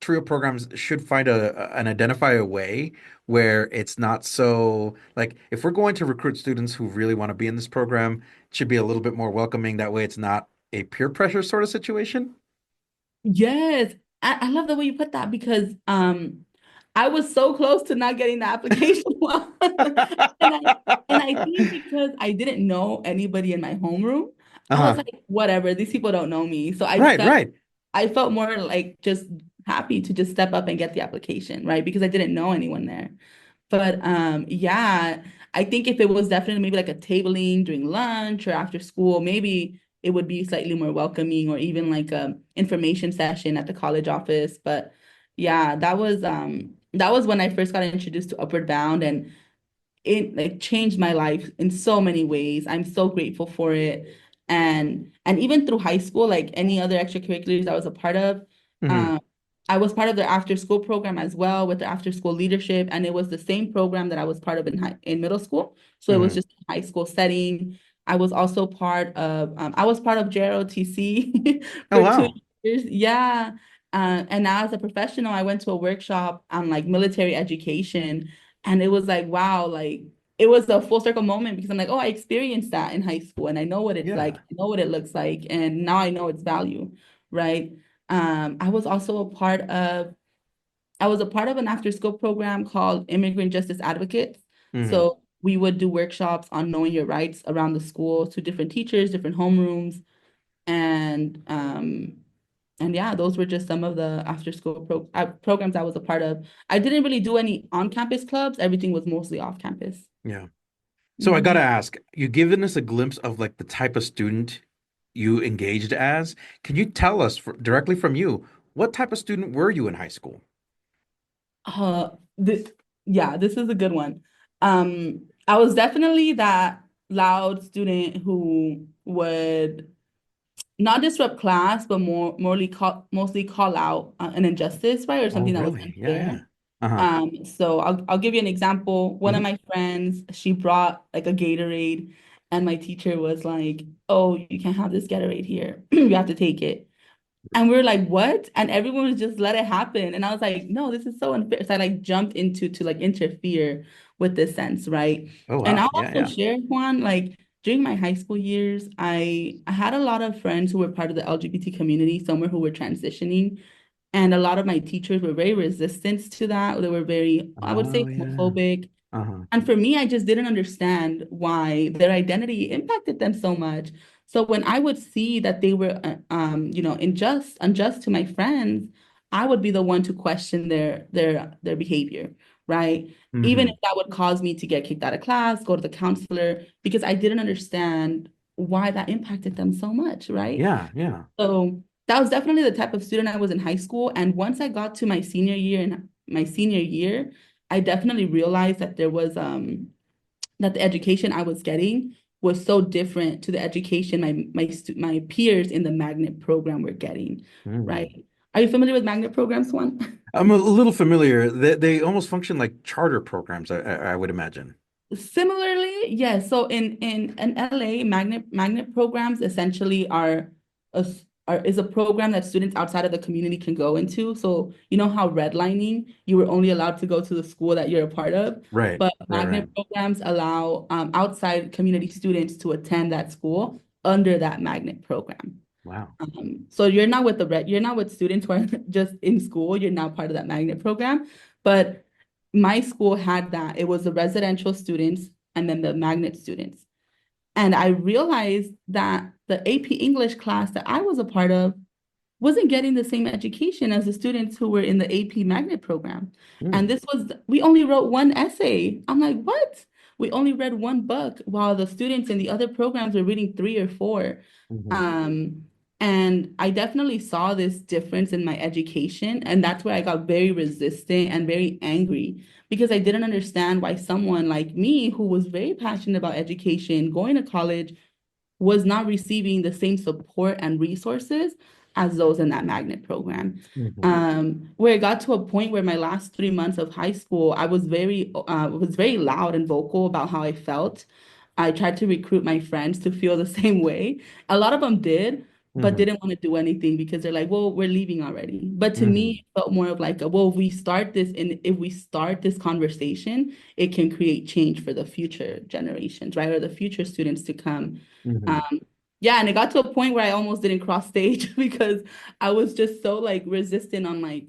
TRIO programs should find an identify a way where it's not so like if we're going to recruit students who really want to be in this program, it should be a little bit more welcoming. That way it's not a peer pressure sort of situation. yes, I love the way you put that because I was so close to not getting the application. And I think because I didn't know anybody in my homeroom, I was Uh-huh. like, whatever, these people don't know me. So Right, right. I felt more like just happy to just step up and get the application, right? Because I didn't know anyone there. But yeah, I think if it was definitely maybe like a tabling during lunch or after school, maybe it would be slightly more welcoming, or even like a information session at the college office. But yeah, that was when I first got introduced to Upward Bound, and it like changed my life in so many ways. I'm so grateful for it. And even through high school, like any other extracurriculars I was a part of, Hmm. um, I was part of the after school program as well with the after school leadership. And it was the same program that I was part of in middle school. So it was Hmm. just a high school setting. I was also I was part of JROTC Oh, for two wow. years. Yeah. And now as a professional, I went to a workshop on like military education, and it was like, wow, like it was a full circle moment because I'm like, oh, I experienced that in high school and I know what it's like, Yeah. I know what it looks like, and now I know its value, right? I was also I was a part of an after school program called Immigrant Justice Advocates. Hmm. So we would do workshops on knowing your rights around the school to different teachers, different homerooms, and yeah, those were just some of the after school programs I was a part of. I didn't really do any on campus clubs. Everything was mostly off campus. Yeah. So I gotta Mhm. ask, you've given us a glimpse of like the type of student you engaged as. Can you tell us directly from you, what type of student were you in high school? Uh, this, yeah, this is a good one. I was definitely that loud student who would not disrupt class, but mostly call out an injustice, right, or Oh, something that was really? Yeah, unfair. yeah. Uh-huh. So I'll give you an example. One of Hmm. my friends, she brought like a Gatorade, and my teacher was like, "Oh, you can't have this Gatorade here. You have to take it." And we were like, "What?" And everyone was just let it happen. And I was like, "No, this is so unfair." So I like jumped into to like interfere with this sense, right? Oh, And wow. I'll Yeah, also yeah. share, Juan, like during my high school years, I had a lot of friends who were part of the LGBT community, somewhere who were transitioning. And a lot of my teachers were very resistant to that. They were very, I would say, Oh, yeah. homophobic. Uh-huh. And for me, I just didn't understand why their identity impacted them so much. So when I would see that they were, unjust to my friends, I would be the one to question their behavior, right? Even Hmm. if that would cause me to get kicked out of class, go to the counselor, because I didn't understand why that impacted them so much, right? Yeah, yeah. So that was definitely the type of student I was in high school. And once I got to my senior year, I definitely realized that there was that the education I was getting was so different to the education my peers in the magnet program were getting, Hmm. right? Are you familiar with magnet programs, one? I'm a little familiar. They almost function like charter programs, I would imagine. Similarly, yes. So in LA, magnet programs essentially is a program that students outside of the community can go into. So you know how redlining, you were only allowed to go to the school that you're a part of, Right, but right, right. magnet programs allow outside community students to attend that school under that magnet program. Wow. So you're not with students who are just in school, you're now part of that magnet program. But my school had that. It was the residential students and then the magnet students. And I realized that the AP English class that I was a part of wasn't getting the same education as the students who were in the AP magnet program. Hmm. And we only wrote one essay. I'm like, what? we only read one book while the students in the other programs were reading three or four. Hmm. Um, and I definitely saw this difference in my education. And that's where I got very resistant and very angry because I didn't understand why someone like me, who was very passionate about education, going to college, was not receiving the same support and resources as those in that magnet program. Hmm. Where it got to a point where my last 3 months of high school, I was very loud and vocal about how I felt. I tried to recruit my friends to feel the same way. A lot of them did, but Hmm. didn't want to do anything because they're like, well, we're leaving already. But to me, Hmm. it felt more of like, well, if we start this conversation, it can create change for the future generations, right? Or the future students to come. Hmm. Um, yeah, and it got to a point where I almost didn't cross stage because I was just so like resistant on like,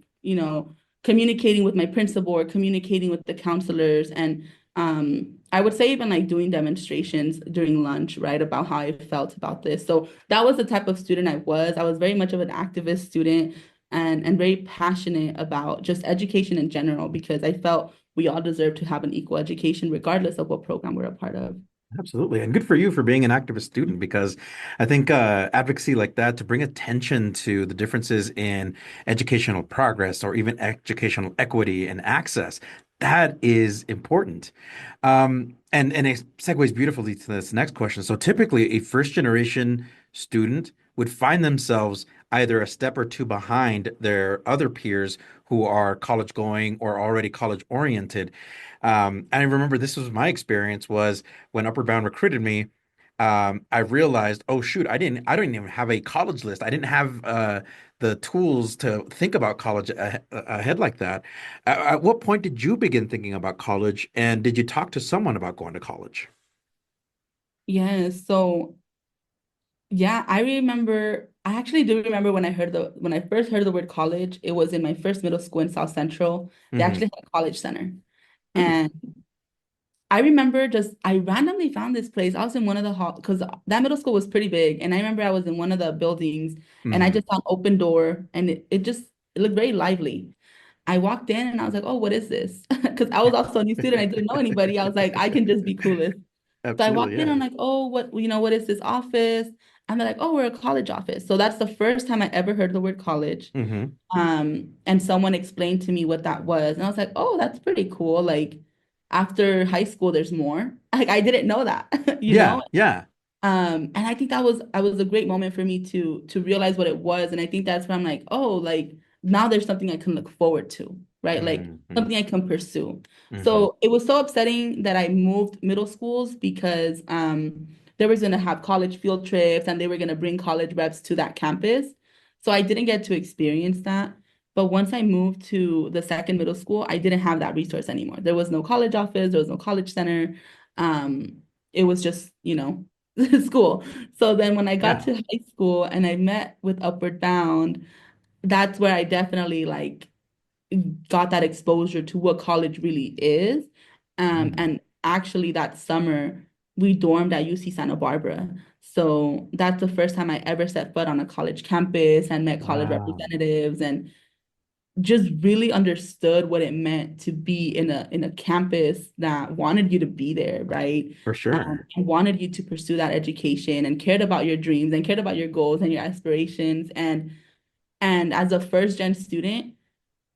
communicating with my principal or communicating with the counselors. And I would say even like doing demonstrations during lunch, right, about how I felt about this. So that was the type of student I was. I was very much of an activist student and very passionate about just education in general because I felt we all deserve to have an equal education regardless of what program we're a part of. Absolutely. And good for you for being an activist student because I think advocacy like that to bring attention to the differences in educational progress or even educational equity and access, that is important. And it segues beautifully to this next question. So typically a first generation student would find themselves either a step or two behind their other peers who are college going or already college oriented. And I remember this was my experience was when Upward Bound recruited me, I realized, oh shoot, I didn't even have a college list. I didn't have the tools to think about college ahead like that. At what point did you begin thinking about college, and did you talk to someone about going to college? Yes, so yeah, I actually do remember when I first heard the word college, it was in my first middle school in South Central. They Hmm. actually had a college center. Hmm. And I remember I randomly found this place. I was in one of the hall because that middle school was pretty big. And I remember I was in one of the buildings and I Hmm. just saw an open door and it looked very lively. I walked in and I was like, oh, what is this? Because I was also a new student. I didn't know anybody. I was like, I can just be clueless. So I Absolutely, walked in, yeah. I'm like, oh, what is this office? And they're like, oh, we're a college office. So that's the first time I ever heard the word college. Hmm. And someone explained to me what that was. And I was like, oh, that's pretty cool. Like after high school, there's more. Like I didn't know that, you Yeah, know? yeah. And I think that was a great moment for me to realize what it was. And I think that's where I'm like, oh, like now there's something I can look forward to, right? Like Hmm. something I can pursue. Hmm. So it was so upsetting that I moved middle schools because they was gonna have college field trips and they were gonna bring college reps to that campus. So I didn't get to experience that. But once I moved to the second middle school, I didn't have that resource anymore. There was no college office, there was no college center. It was just, school. So then when I got Yeah. to high school and I met with Upward Bound, that's where I definitely like got that exposure to what college really is. Hmm. And actually that summer we dormed at UC Santa Barbara. So that's the first time I ever set foot on a college campus and met college Wow. representatives and just really understood what it meant to be in a campus that wanted you to be there, right? For sure. And wanted you to pursue that education and cared about your dreams and cared about your goals and your aspirations. And as a first gen student,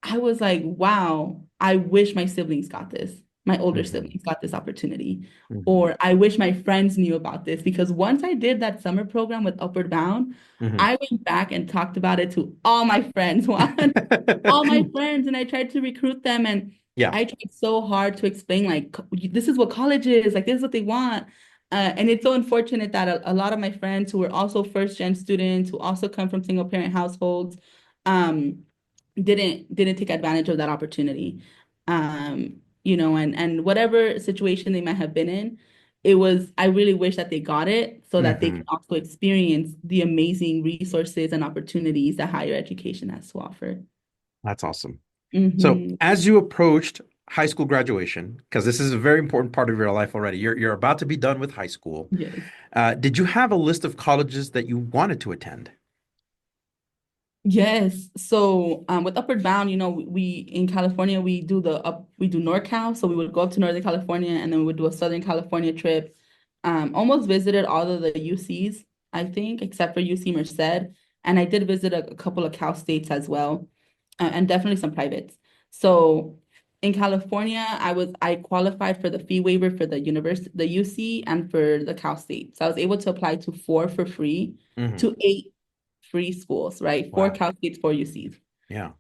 I was like, wow, I wish my siblings got this. My older Hmm. siblings got this opportunity. Hmm. Or I wish my friends knew about this because once I did that summer program with Upward Bound, Hmm. I went back and talked about it to all my friends, all my friends, and I tried to recruit them. And Yeah. I tried so hard to explain, like, this is what college is, like, this is what they want. And it's so unfortunate that a lot of my friends who were also first gen students, who also come from single parent households, um, didn't take advantage of that opportunity. And whatever situation they might have been in, I really wish that they got it so that they can Hmm. also experience the amazing resources and opportunities that higher education has to offer. That's awesome. So, Hmm. as you approached high school graduation, because this is a very important part of your life already, you're about to be done with high school. Yes. Did you have a list of colleges that you wanted to attend? Yes. So with Upward Bound, we in California we do NorCal. So we would go up to Northern California and then we would do a Southern California trip. Almost visited all of the UCs, I think, except for UC Merced. And I did visit a couple of Cal States as well, and definitely some privates. So in California, I qualified for the fee waiver for the UC and for the Cal State. So I was able to apply to four for free Hmm. to eight free schools, right? Four Wow. Cal States, four UCs. Yeah.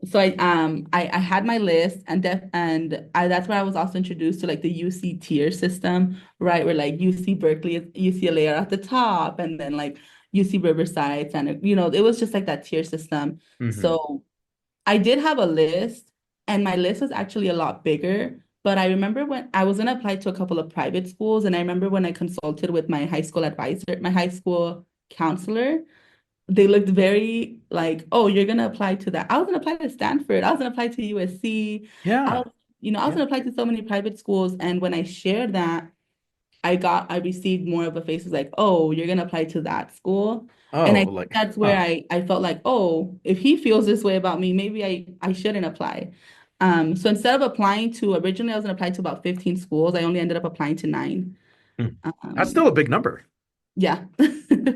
So I had my list that's where I was also introduced to like the UC tier system, right? Where like UC Berkeley, UCLA are at the top, and then like UC Riverside, and it was just like that tier system. Hmm. So I did have a list, and my list was actually a lot bigger. But I remember when I was gonna apply to a couple of private schools, and I remember when I consulted with my high school advisor, my high school counselor, they looked very like, oh, you're gonna apply to that. I was gonna apply to Stanford. I was gonna apply to USC. I Yeah. was, I was Yeah. gonna apply to so many private schools. And when I shared that, I received more of a face was like, oh, you're gonna apply to that school. And Oh, I think like, that's where huh. I felt like, oh, if he feels this way about me, maybe I shouldn't apply. So instead of applying to originally I was gonna apply to about 15 schools, I only ended up applying to nine. Hmm. That's still Um, a big number. yeah.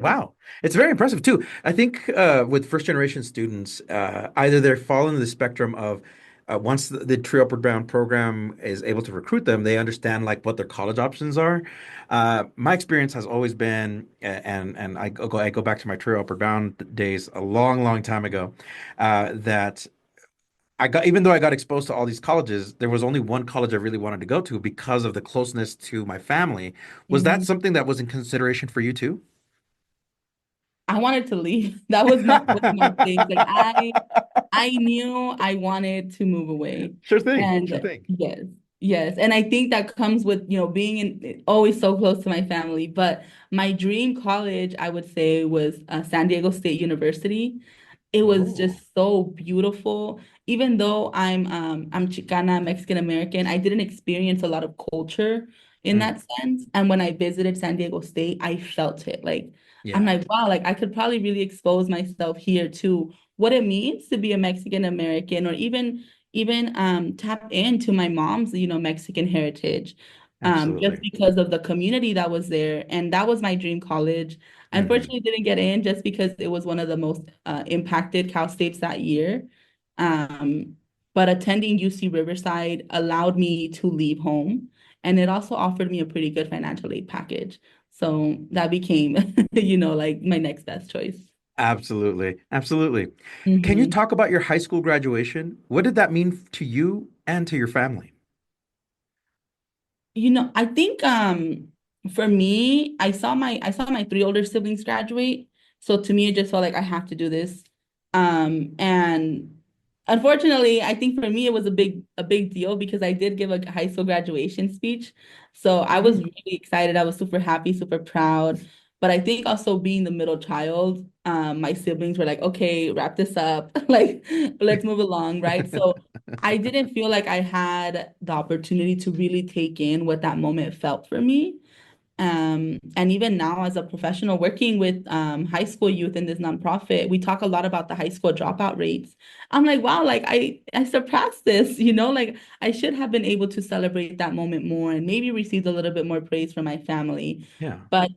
Wow. It's very impressive too. I think with first generation students, either they fall into the spectrum of once the Tree Upward Bound program is able to recruit them, they understand like what their college options are. My experience has always been, and I go back to my Tree Upward Bound days a long, long time ago, that even though I got exposed to all these colleges, there was only one college I really wanted to go to because of the closeness to my family. Was that Mhm. something that was in consideration for you too? I wanted to leave. That was my thing. Like I knew I wanted to move away. Sure thing. Sure And thing. yes, yes. And I think that comes with, being always so close to my family. But my dream college, I would say, was San Diego State University. It was Oh. just so beautiful. Even though I'm Chicana, Mexican American, I didn't experience a lot of culture in Mm. that sense. And when I visited San Diego State, I felt it. Like I'm Yeah, like, wow, like I could probably really expose myself here to what it means to be a Mexican American, or even tap into my mom's, Mexican heritage. Just absolutely. because of the community that was there. And that was my dream college. I Hmm. unfortunately didn't get in just because it was one of the most impacted Cal States that year. Um, but attending UC Riverside allowed me to leave home, and it also offered me a pretty good financial aid package. So that became, like my next best choice. Absolutely. Absolutely. Can you Mhm. talk about your high school graduation? What did that mean to you and to your family? I think for me, I saw my three older siblings graduate. So to me it just felt like I have to do this. And unfortunately, I think for me it was a big deal because I did give a high school graduation speech. So I was Mm. really excited. I was super happy, super proud. But I think also being the middle child, my siblings were like, okay, wrap this up. Like, let's move along, right? So I didn't feel like I had the opportunity to really take in what that moment felt for me. And even now, as a professional working with high school youth in this nonprofit, we talk a lot about the high school dropout rates. I'm like, wow, like I surpassed this, like I should have been able to celebrate that moment more and maybe received a little bit more praise from my family. Yeah. But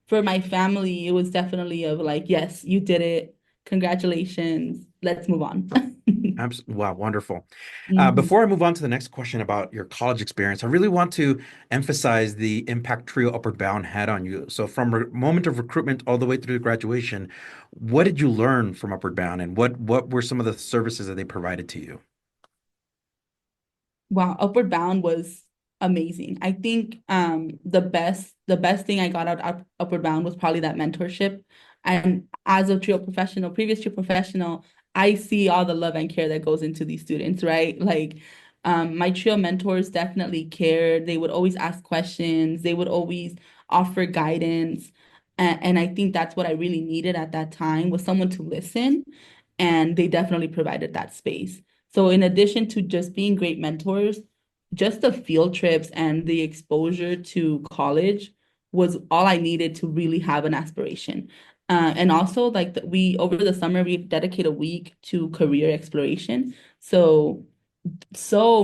for my family, it was definitely of like, yes, you did it. Congratulations. Let's move on. Wow, wonderful. Mhm. Before I move on to the next question about your college experience, I really want to emphasize the impact Trio Upward Bound had on you. So, from moment of recruitment all the way through to graduation, what did you learn from Upward Bound, and what were some of the services that they provided to you? Wow, Upward Bound was amazing. I think the best thing I got out of Upward Bound was probably that mentorship. And as a previous trio professional, I see all the love and care that goes into these students, right? Like my trio mentors definitely cared. They would always ask questions, they would always offer guidance. And I think that's what I really needed at that time was someone to listen. And they definitely provided that space. So in addition to just being great mentors, just the field trips and the exposure to college was all I needed to really have an aspiration. And also like we over the summer we dedicate a week to career exploration. So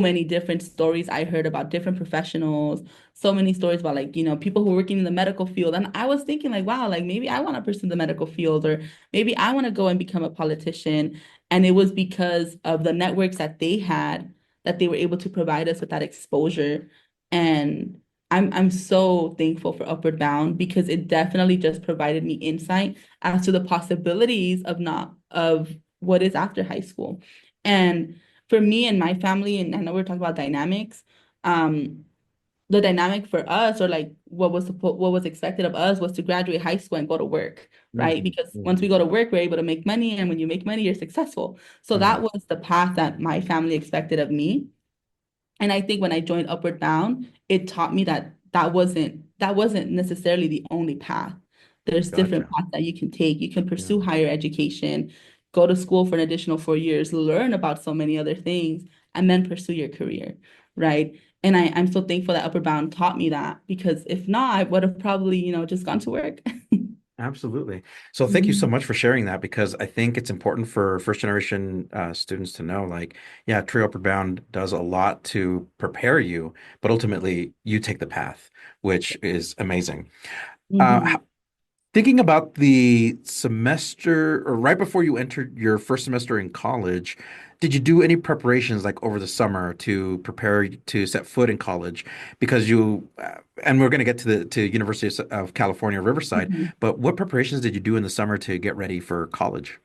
many different stories I heard about different professionals, so many stories about like, people who are working in the medical field. And I was thinking like, wow, like maybe I want to pursue the medical field, or maybe I want to go and become a politician. And it was because of the networks that they had that they were able to provide us with that exposure. And I'm so thankful for Upward Bound because it definitely just provided me insight as to the possibilities of what is after high school. And for me and my family, and I know we're talking about dynamics, um, the dynamic for us, or like what was expected of us, was to graduate high school and go to work, right? Hmm. Because once we Hmm. go to work, we're able to make money, and when you make money, you're successful. So Hmm. that was the path that my family expected of me. And I think when I joined Upward Bound, it taught me that that wasn't necessarily the only path. There's different Gotcha. paths that you can take. You can Yeah. pursue higher education, go to school for an additional 4 years, learn about so many other things, and then pursue your career, right? And I'm so thankful that Upward Bound taught me that, because if not, I would have probably, just gone to work. Absolutely. So thank you so Mhm. much for sharing that because I think it's important for first generation students to know, like, yeah, Tree Upward Bound does a lot to prepare you, but ultimately you take the path, which is amazing. Mhm. Thinking about the semester or right before you entered your first semester in college, did you do any preparations like over the summer to prepare to set foot in college? Because and we're going to get to the University of California, Riverside, Mhm. but what preparations did you do in the summer to get ready for college?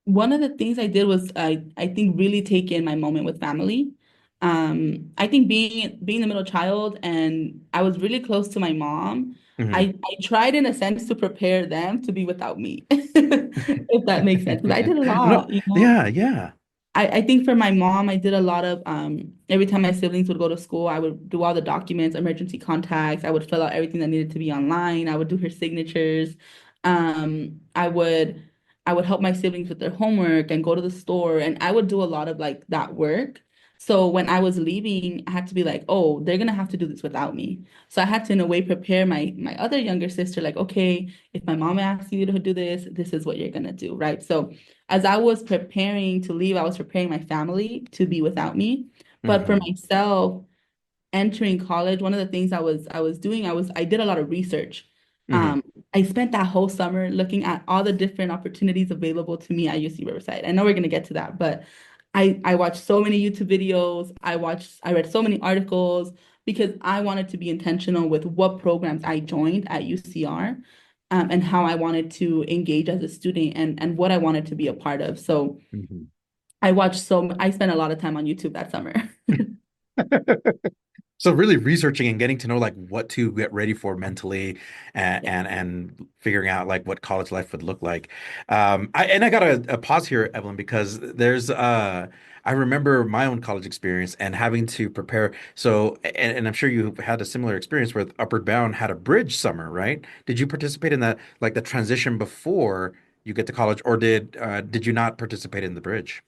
One of the things I did was I think really take in my moment with family. I think being the middle child, and I was really close to my mom. Hmm. I tried in a sense to prepare them to be without me, if that makes sense. Because I did a No, lot, yeah, yeah. I think for my mom, I did a lot of every time my siblings would go to school, I would do all the documents, emergency contacts. I would fill out everything that needed to be online. I would do her signatures. I would help my siblings with their homework and go to the store, and I would do a lot of like that work. So when I was leaving, I had to be like, oh, they're gonna have to do this without me. So I had to in a way prepare my other younger sister, like, okay, if my mom asks you to do this, this is what you're gonna do, right? So as I was preparing to leave, I was preparing my family to be without me. But for Hmm. myself, entering college, one of the things I was doing, I did a lot of research. Hmm. Um, I spent that whole summer looking at all the different opportunities available to me at UC Riverside. I know we're gonna get to that, but I watched so many YouTube videos. I read so many articles because I wanted to be intentional with what programs I joined at UCR, and how I wanted to engage as a student, and what I wanted to be a part of. So Hmm. I spent a lot of time on YouTube that summer. So really researching and getting to know like what to get ready for mentally and Yeah. figuring out like what college life would look like. I got a pause here, Evelyn, because there's I remember my own college experience and having to prepare. So and I'm sure you had a similar experience with Upward Bound had a bridge summer, right? Did you participate in that like the transition before you get to college, or did you not participate in the bridge?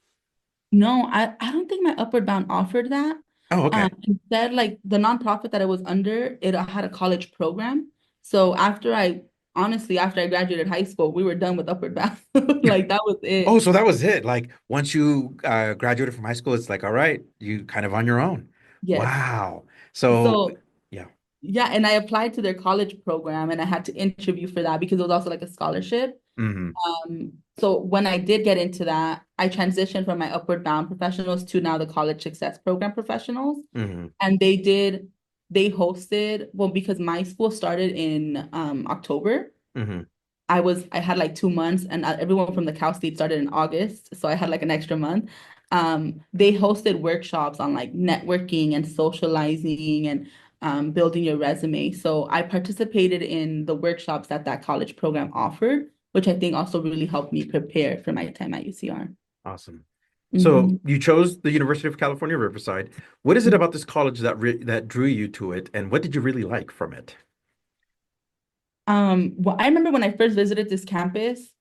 No, I don't think my Upward Bound offered that. Oh, okay. Instead, like the nonprofit that I was under, it had a college program. So after I graduated high school, we were done with Upward Bound. Like that was Oh, it. so that was it. Like once you graduated from high school, it's like, all right, you kind of on your own. Yes. Wow. So, So yeah. yeah, and I applied to their college program, and I had to interview for that because it was also like a scholarship. Hmm. So when I did get into that, I transitioned from my Upward Bound professionals to now the College Success Program professionals. Hmm. And they hosted, well, because my school started in October. Hmm. I had like 2 months, and everyone from the Cal State started in August, so I had like an extra month. They hosted workshops on like networking and socializing, and building your resume. So I participated in the workshops that that college program offered, which I think also really helped me prepare for my time at UCR. Awesome. So Mhm. you chose the University of California, Riverside. What is it about this college that drew you to it, and what did you really like from it? Well, I remember when I first visited this campus,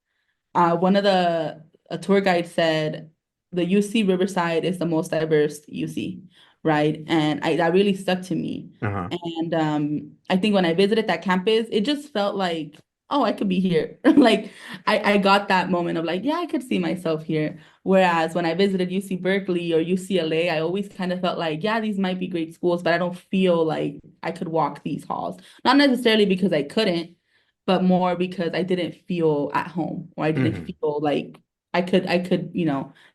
one of the a tour guide said the UC Riverside is the most diverse UC, right? And that really stuck to me. Uh-huh. And I think when I visited that campus, it just felt like, oh, I could be here. Like I got that moment of like, yeah, I could see myself here. Whereas when I visited UC Berkeley or UCLA, I always kind of felt like, yeah, these might be great schools, but I don't feel like I could walk these halls. Not necessarily because I couldn't, but more because I didn't feel at home or I didn't Hmm. feel like I could,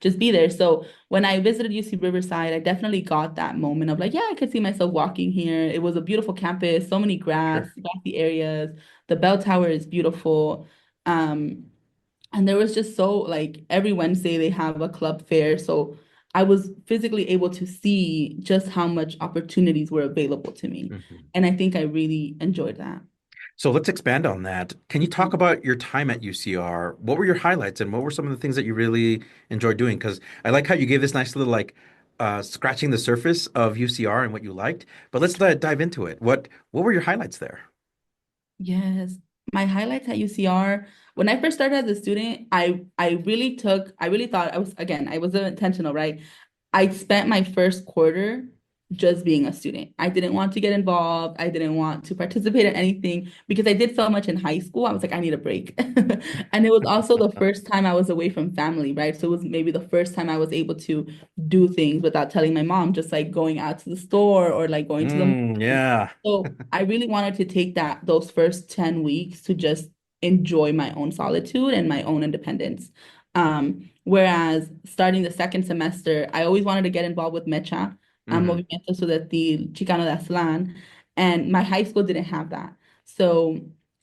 just be there. So when I visited UC Riverside, I definitely got that moment of like, yeah, I could see myself walking here. It was a beautiful campus, so many Sure. grassy areas. The bell tower is beautiful. Um, and there was just so like every Wednesday they have a club fair. So I was physically able to see just how much opportunities were available to me. Hmm. And I think I really enjoyed that. So let's expand on that. Can you talk about your time at UCR? What were your highlights and what were some of the things that you really enjoyed doing? Because I like how you gave this nice little like scratching the surface of UCR and what you liked. But let's dive into it. What were your highlights there? Yes. My highlights at UCR, when I first started as a student, I really thought I was intentional, right? I spent my first quarter just being a student. I didn't want to get involved. I didn't want to participate in anything because I did so much in high school. I was like, I need a break. And it was also the first time I was away from family, right? So it was maybe the first time I was able to do things without telling my mom, just like going out to the store or like going to the movie. Yeah. So I really wanted to take those first 10 weeks to just enjoy my own solitude and my own independence. Whereas starting the second semester, I always wanted to get involved with Mecha, Hmm. Movimiento Estudiantil Chicano de Aztlán, and my high school didn't have that. So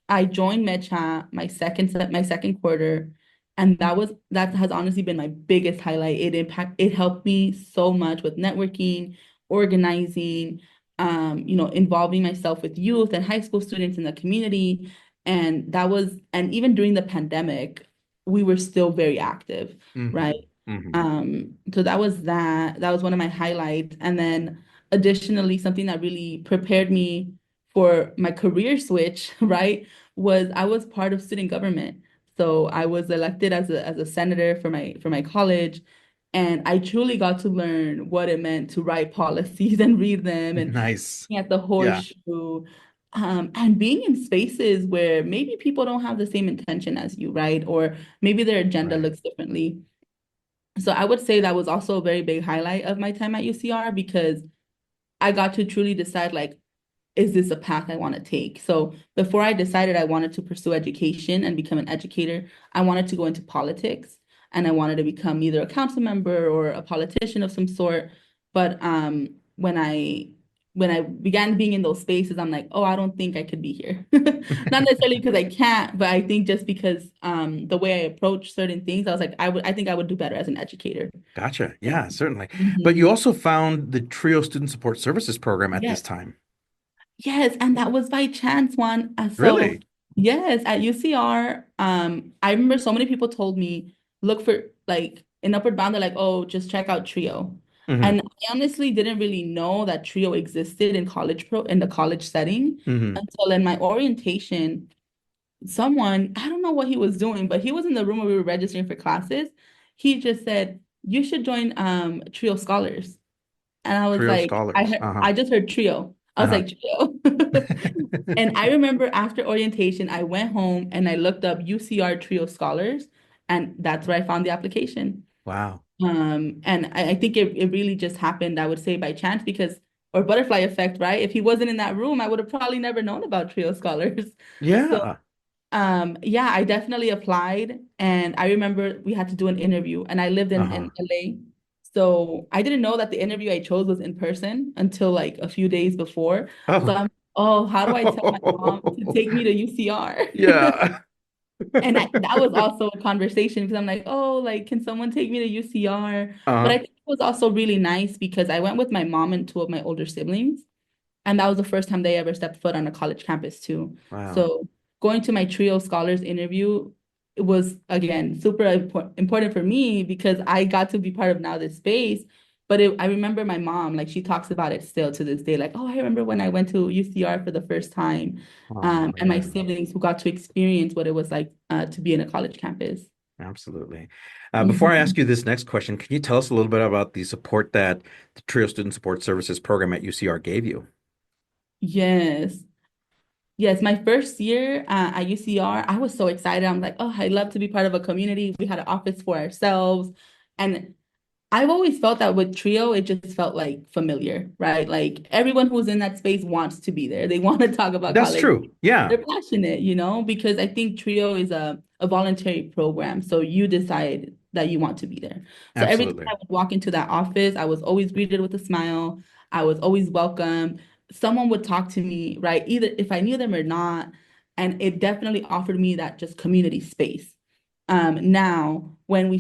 I joined Mecha my second quarter, and that has honestly been my biggest highlight. It helped me so much with networking, organizing, involving myself with youth and high school students in the community. And even during the pandemic, we were still very active, right? Hmm. Hmm. So that was one of my highlights. And then additionally, something that really prepared me for my career switch, right, was I was part of student government. So I was elected as a senator for my college. And I truly got to learn what it meant to write policies and read them and Nice. at the Yeah. horseshoe, and being in spaces where maybe people don't have the same intention as you, right? Or maybe their agenda Right. looks differently. So I would say that was also a very big highlight of my time at UCR because I got to truly decide like, is this a path I want to take? So before I decided I wanted to pursue education and become an educator, I wanted to go into politics and I wanted to become either a council member or a politician of some sort. But when I began being in those spaces, I'm like, oh, I don't think I could be here. Not necessarily because I can't, but I think just because the way I approach certain things, I was like, I think I would do better as an educator. Gotcha. Yeah, certainly. But you Mhm. also found the Trio Student Support Services program at this Yes. time. Yes, and that was by chance one. So Really? yes, at UCR, I remember so many people told me look for like in Upward Bound, they're like, oh, just check out Trio. Hmm. And I honestly didn't really know that Trio existed in the college setting Hmm. until in my orientation, someone, I don't know what he was doing, but he was in the room where we were registering for classes. He just said, you should join Trio Scholars. And I was Trio like, Scholars. Uh-huh. I just heard trio. I was Uh-huh. like, trio. And I remember after orientation, I went home and I looked up UCR Trio Scholars, and that's where I found the application. Wow. And I think it really just happened, I would say, by chance because, or butterfly effect, right? If he wasn't in that room, I would have probably never known about Trio Scholars. So Yeah. yeah, I definitely applied and I remember we had to do an interview and I lived Uh-huh. in LA. So I didn't know that the interview I chose was in person until like a few days before. So Oh. oh, how do I tell my mom to take me to UCR? Yeah. That was also a conversation because I'm like, oh, like, can someone take me to UCR? But Uh-huh. I think it was also really nice because I went with my mom and two of my older siblings. And that was the first time they ever stepped foot on a college campus too. Wow. So going to my trio scholars interview, it was again super important for me because I got to be part of now this space. But I remember my mom, like she talks about it still to this day, like, oh, I remember when I went to UCR for the first time, Oh, and my yeah. siblings who got to experience what it was like to be in a college campus. Absolutely. Before I ask Mhm. you this next question, can you tell us a little bit about the support that the Trio Student Support Services program at UCR gave you? Yes. Yes, my first year at UCR, I was so excited. I'm like, oh, I love to be part of a community. We had an office for ourselves. And I've always felt that with Trio, it just felt like familiar, right? Like everyone who's in that space wants to be there. They want to talk about That's college. true. Yeah, They're passionate, because I think Trio is a voluntary program. So you decide that you want to be there. So every time absolutely. I would walk into that office, I was always greeted with a smile. I was always welcome. Someone would talk to me, right? Either if I knew them or not. And it definitely offered me that just community space. Now, when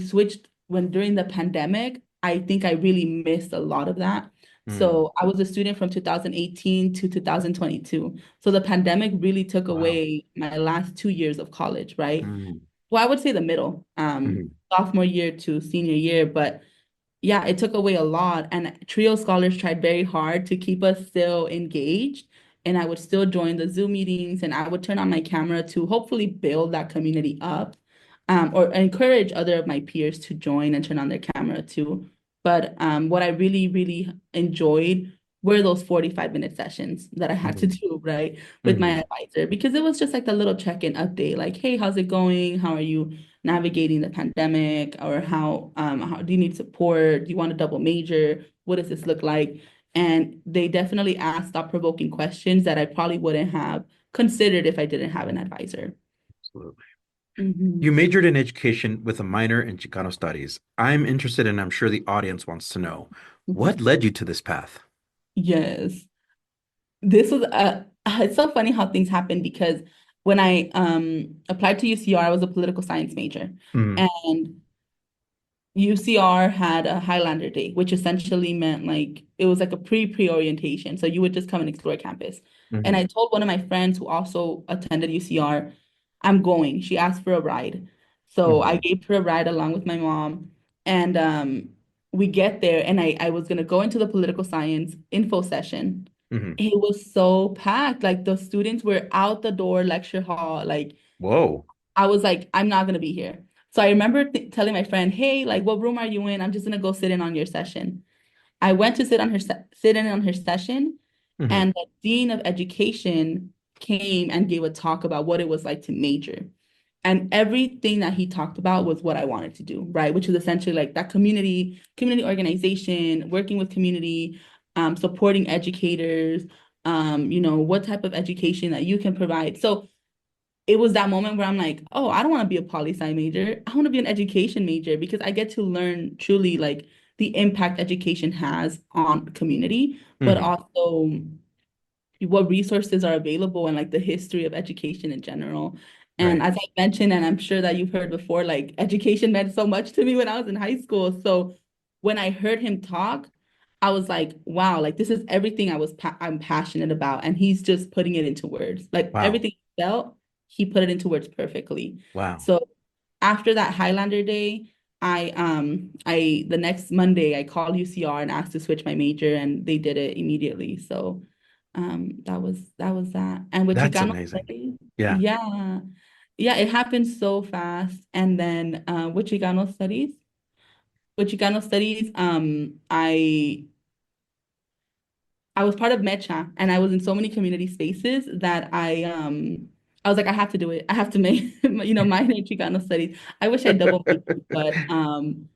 during the pandemic, I think I really missed a lot of that. Mm, So I was a student from 2018 to 2022. So the pandemic really took wow. away my last 2 years of college, right? Mm, Well, I would say the middle, mhm, sophomore year to senior year, but yeah, it took away a lot. And Trio scholars tried very hard to keep us still engaged. And I would still join the Zoom meetings and I would turn on my camera to hopefully build that community up, or encourage other of my peers to join and turn on their camera too. But what I really, really enjoyed were those 45-minute sessions that I had to mhm, do, right, with my mhm. advisor, because it was just like the little check-in update, like, hey, how's it going? How are you navigating the pandemic, or how do you need support? Do you want a double major? What does this look like? And they definitely asked thought-provoking questions that I probably wouldn't have considered if I didn't have an advisor. Absolutely. You Mhm. majored in education with a minor in Chicano studies. I'm interested, and I'm sure the audience wants to know what led you to this path? Yes. This was it's so funny how things happen because when I applied to UCR, I was a political science major. Mm, And UCR had a Highlander Day, which essentially meant like it was like a pre-orientation. So you would just come and explore campus. And mhm, I told one of my friends who also attended UCR, I'm going. She asked for a ride. So I mhm, gave her a ride along with my mom. And we get there and I was gonna go into the political science info session. mhm. It was so packed. Like the students were out the door lecture hall. Like Whoa. I was like, I'm not gonna be here. So I remember telling my friend, "Hey, like, what room are you in? I'm just gonna go sit in on your session." I went to sit in on her session, Mhm, and the dean of education came and gave a talk about what it was like to major. And everything that he talked about was what I wanted to do, right? Which is essentially like that community organization, working with community, supporting educators, what type of education that you can provide. So it was that moment where I'm like, oh, I don't want to be a poli sci major. I want to be an education major because I get to learn truly like the impact education has on community, but mhm. also what resources are available and like the history of education in general. And Right. as I mentioned, and I'm sure that you've heard before, like education meant so much to me when I was in high school. So when I heard him talk, I was like, wow, like this is everything I'm passionate about. And he's just putting it into words. Like Wow. everything he felt, he put it into words perfectly. Wow. So after that Highlander day, I the next Monday I called UCR and asked to switch my major and they did it immediately. So that was that. And with That's Chicano amazing. studies, Yeah. yeah. Yeah, it happened so fast. And then with Chicano studies, I was part of Mecha and I was in so many community spaces that I was like, I have to do it. I have to make minor in Chicano studies. I wish I double majored, but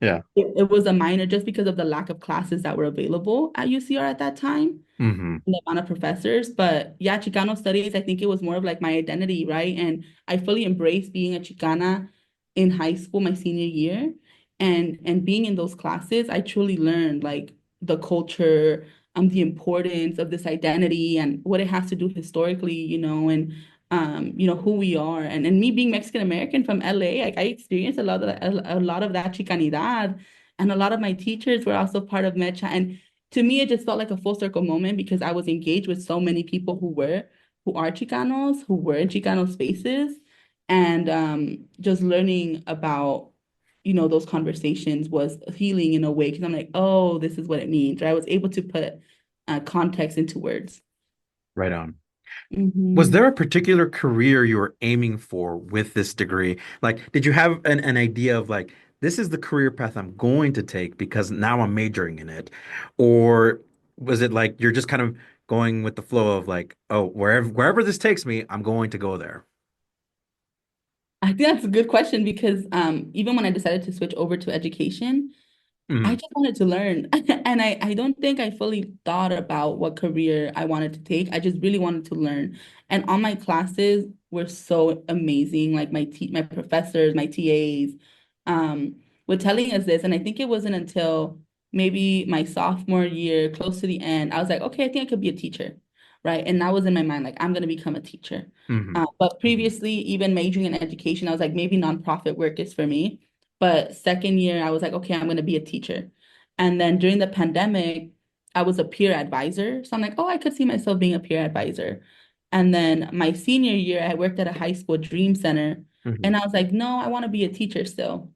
Yeah. it was a minor just because of the lack of classes that were available at UCR at that time, Hmm. the amount of professors. But yeah, Chicano studies, I think it was more of like my identity, right? And I fully embraced being a Chicana in high school, my senior year. And being in those classes, I truly learned like the culture, the importance of this identity and what it has to do historically, and who we are. And me being Mexican American from LA, like I experienced a lot of that Chicanidad. And a lot of my teachers were also part of Mecha. And to me, it just felt like a full circle moment because I was engaged with so many people who are Chicanos, who were in Chicano spaces, and just learning about, those conversations was healing in a way because I'm like, oh, this is what it means. Right? I was able to put context into words. Right on. Was Mhm. there a particular career you were aiming for with this degree? Like, did you have an idea of like, this is the career path I'm going to take because now I'm majoring in it? Or was it like you're just kind of going with the flow of like, oh, wherever this takes me, I'm going to go there? I think that's a good question because even when I decided to switch over to education, I Hmm. just wanted to learn. And I don't think I fully thought about what career I wanted to take. I just really wanted to learn. And all my classes were so amazing. Like my professors, my TAs, were telling us this. And I think it wasn't until maybe my sophomore year, close to the end, I was like, okay, I think I could be a teacher. Right. And that was in my mind, like, I'm going to become a teacher. Hmm. But Hmm. previously, even majoring in education, I was like, maybe nonprofit work is for me. But second year, I was like, okay, I'm going to be a teacher. And then during the pandemic, I was a peer advisor. So I'm like, oh, I could see myself being a peer advisor. And then my senior year, I worked at a high school dream center. Hmm. And I was like, no, I want to be a teacher still.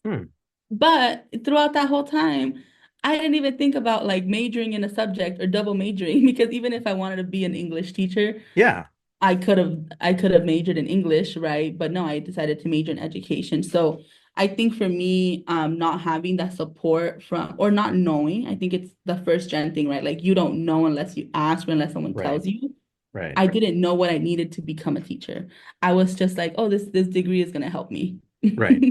Hmm. But throughout that whole time, I didn't even think about like majoring in a subject or double majoring because even if I wanted to be an English teacher, Yeah. I could have majored in English, right? But no, I decided to major in education. So I think for me, not having that support from or not knowing, I think it's the first gen thing, right? Like you don't know unless you ask or unless someone Right. tells you. Right. I didn't know what I needed to become a teacher. I was just like, oh, this degree is gonna help me. Right.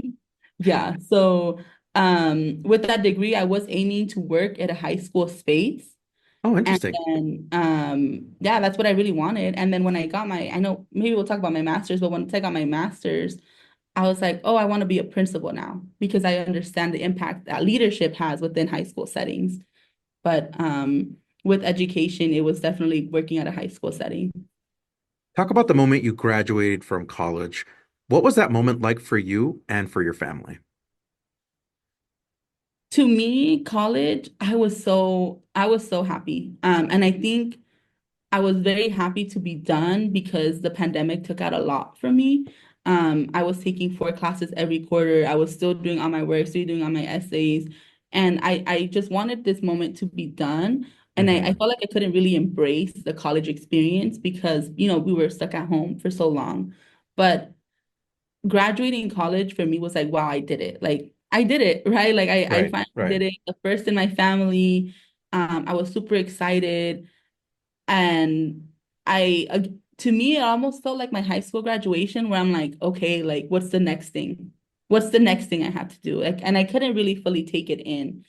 Yeah. So with that degree, I was aiming to work at a high school space. Oh, And interesting. then, yeah, that's what I really wanted. And then when I got I know maybe we'll talk about my master's, but once I got my master's, I was like, oh, I want to be a principal now because I understand the impact that leadership has within high school settings. But with education, it was definitely working at a high school setting. Talk about the moment you graduated from college. What was that moment like for you and for your family? To me, college, I was so happy. And I think I was very happy to be done because the pandemic took out a lot from me. I was taking 4 classes every quarter. I was still doing all my work, still doing all my essays. And I just wanted this moment to be done. And I Hmm. felt like I couldn't really embrace the college experience because, we were stuck at home for so long. But graduating college for me was like, wow, I did it. Like I did it, right? Like I Right. finally Right. did it. The first in my family. I was super excited. And to me, it almost felt like my high school graduation where I'm like, okay, like what's the next thing? What's the next thing I have to do? Like, and I couldn't really fully take it in.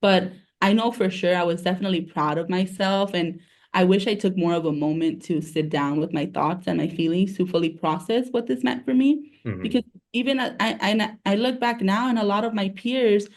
But I know for sure I was definitely proud of myself. And I wish I took more of a moment to sit down with my thoughts and my feelings to fully process what this meant for me. Hmm. Because even I look back now and a lot of my peers,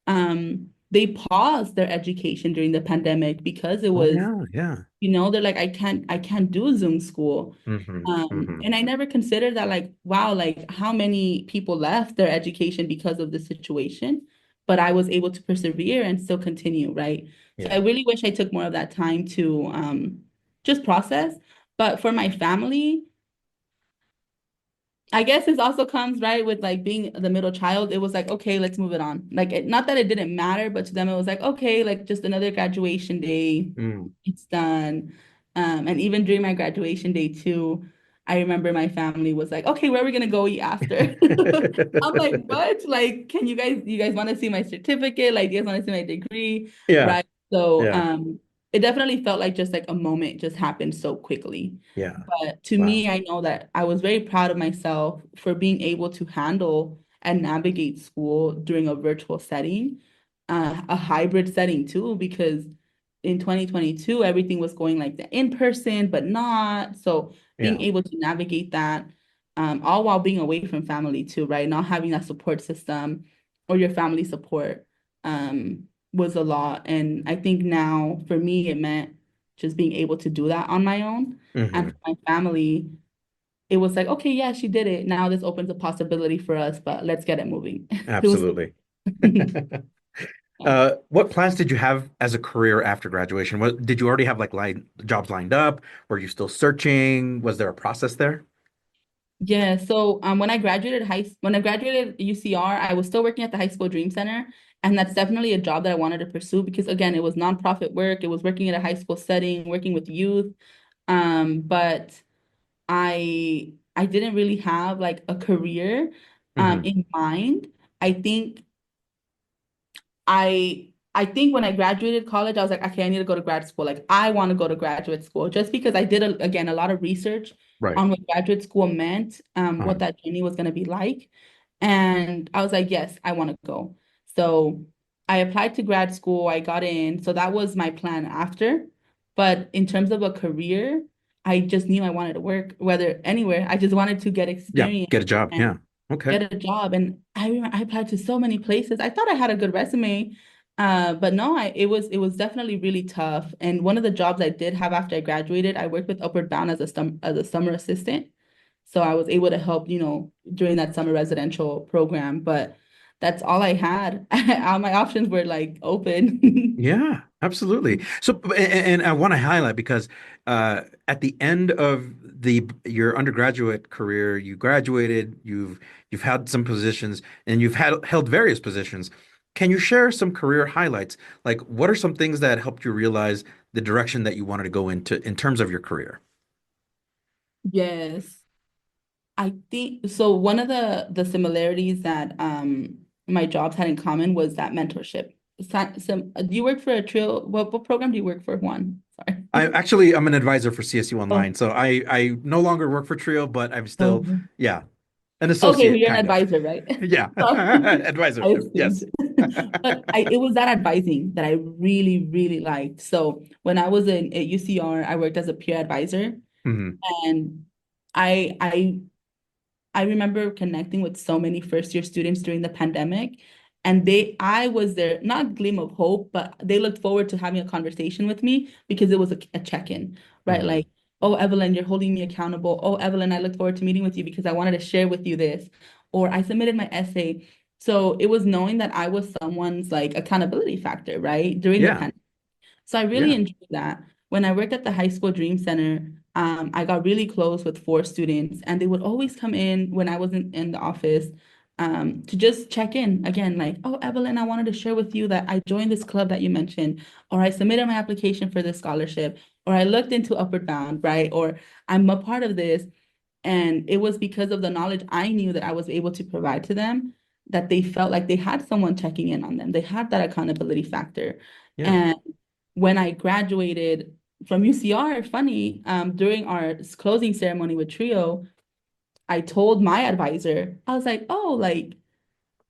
they paused their education during the pandemic because it Oh was yeah, yeah. they're like, I can't do Zoom school. Hmm. Hmm. And I never considered that, like, wow, like how many people left their education because of the situation, but I was able to persevere and still continue, right? So I Yeah. really wish I took more of that time to just process. But for my family, I guess this also comes right with like being the middle child. It was like, okay, let's move it on. Like, not that it didn't matter, but to them it was like, okay, like just another graduation day. Mm. It's done. And even during my graduation day too, I remember my family was like, okay, where are we gonna go eat after? I'm like, what? Like, you guys want to see my certificate? Like, you guys want to see my degree? Yeah. Right. So, Yeah. it definitely felt like just like a moment just happened so quickly. Yeah. But to Wow. me, I know that I was very proud of myself for being able to handle and navigate school during a virtual setting, a hybrid setting too, because in 2022, everything was going like the in person, but not. So being Yeah. able to navigate that, all while being away from family too, right? Not having that support system or your family support, was a lot. And I think now for me, it meant just being able to do that on my own. And Hmm. for my family, it was like, okay, yeah, she did it. Now this opens a possibility for us, but let's get it moving. It was, Absolutely. yeah. What plans did you have as a career after graduation? What did you already have like jobs lined up? Were you still searching? Was there a process there? Yeah, so when I graduated UCR, I was still working at the High School Dream Center, and that's definitely a job that I wanted to pursue because again, it was nonprofit work, it was working at a high school setting, working with youth. But I didn't really have like a career Hmm. in mind. I think I think when I graduated college, I was like, okay, I need to go to grad school. Like, I want to go to graduate school just because I did, again, a lot of research Right. on what graduate school meant, Uh-huh. what that journey was going to be like. And I was like, yes, I want to go. So I applied to grad school. I got in. So that was my plan after. But in terms of a career, I just knew I wanted to work, whether anywhere. I just wanted to get Yeah. experience Get a job. and Yeah. Okay. get a job. And I remember I applied to so many places. I thought I had a good resume, but no, it was definitely really tough. And one of the jobs I did have after I graduated, I worked with Upward Bound as a summer assistant. So I was able to help, during that summer residential program. But that's all I had. All my options were like open. Yeah, absolutely. So, and I want to highlight because at the end of the your undergraduate career, you graduated, you've had some positions, and you've held various positions. Can you share some career highlights? Like, what are some things that helped you realize the direction that you wanted to go into in terms of your career? Yes. I think so. One of the similarities that my jobs had in common was that mentorship. Do you work for a trio? What program do you work for? One. Sorry. I'm an advisor for CSU Oh, Online, so I no longer work for Trio, but I'm still, oh. yeah, an Okay, well, associate you're an kind of. advisor, right? Yeah. I Advisorship. assumed. Yes. But it was that advising that I really, really liked. So when I was at UCR, I worked as a peer advisor, Hmm. and I I I remember connecting with so many first year students during the pandemic, and I was their not gleam of hope, but they looked forward to having a conversation with me because it was a check-in, right? Hmm. Like, oh, Evelyn, you're holding me accountable. Oh, Evelyn, I look forward to meeting with you because I wanted to share with you this. Or I submitted my essay. So it was knowing that I was someone's like accountability factor, right? During the Yeah. pandemic. So I really Yeah. enjoyed that. When I worked at the high school dream center, I got really close with four students, and they would always come in when I wasn't in the office, to just check in again, like, oh, Evelyn, I wanted to share with you that I joined this club that you mentioned, or I submitted my application for this scholarship, or I looked into Upward Bound, right? Or I'm a part of this. And it was because of the knowledge I knew that I was able to provide to them that they felt like they had someone checking in on them. They had that accountability factor. Yeah. And when I graduated from UCR, funny, during our closing ceremony with Trio, I told my advisor, I was like, oh, like,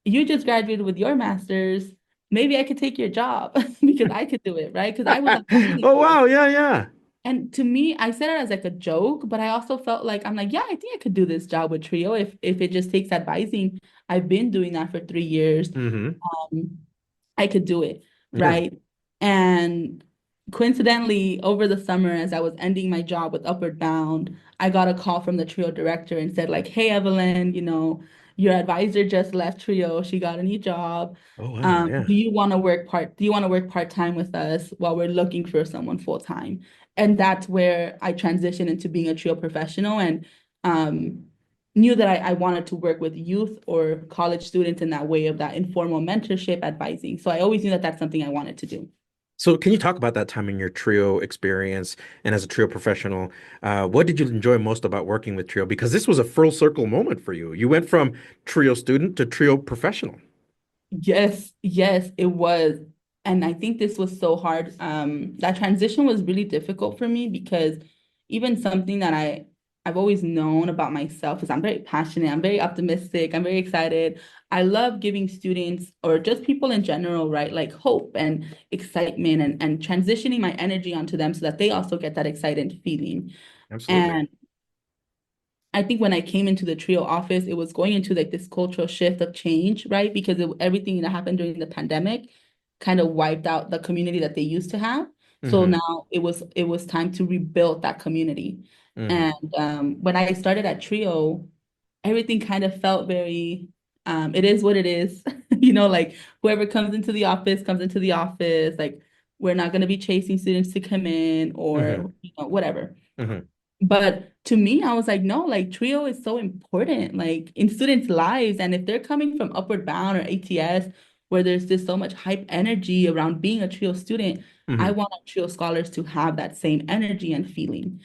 you just graduated with your master's. Maybe I could take your job because I could do it, right? Because I was amazing Oh for it. wow. Yeah. Yeah. And to me, I said it as like a joke, but I also felt like I'm like, yeah, I think I could do this job with Trio if it just takes advising. I've been doing that for 3 years. Hmm. Um, I could do it, Yeah. right? And coincidentally, over the summer, as I was ending my job with Upward Bound, I got a call from the Trio director and said, like, hey, Evelyn, your advisor just left Trio. She got a new job. Oh wow. Yeah. Do you want to work part-time with us while we're looking for someone full-time? And that's where I transitioned into being a Trio professional, and um, knew that I wanted to work with youth or college students in that way of that informal mentorship advising. So I always knew that that's something I wanted to do. So can you talk about that time in your Trio experience and as a Trio professional? What did you enjoy most about working with Trio? Because this was a full circle moment for you. You went from Trio student to Trio professional. Yes, yes, it was. And I think this was so hard. That transition was really difficult for me because even something that I've always known about myself is I'm very passionate, I'm very optimistic, I'm very excited. I love giving students or just people in general, right, like hope and excitement and transitioning my energy onto them so that they also get that excited feeling. Absolutely. And I think when I came into the Trio office, it was going into like this cultural shift of change, right? Because everything that happened during the pandemic kind of wiped out the community that they used to have. So Hmm. now it was time to rebuild that community. Hmm. And when I started at Trio, everything kind of felt very, it is what it is. Like whoever comes into the office. Like we're not going to be chasing students to come in Hmm. or whatever. Hmm. But to me, I was like, no, like Trio is so important, like in students' lives. And if they're coming from Upward Bound or ATS, where there's just so much hype energy around being a Trio student, I Hmm. want our Trio scholars to have that same energy and feeling.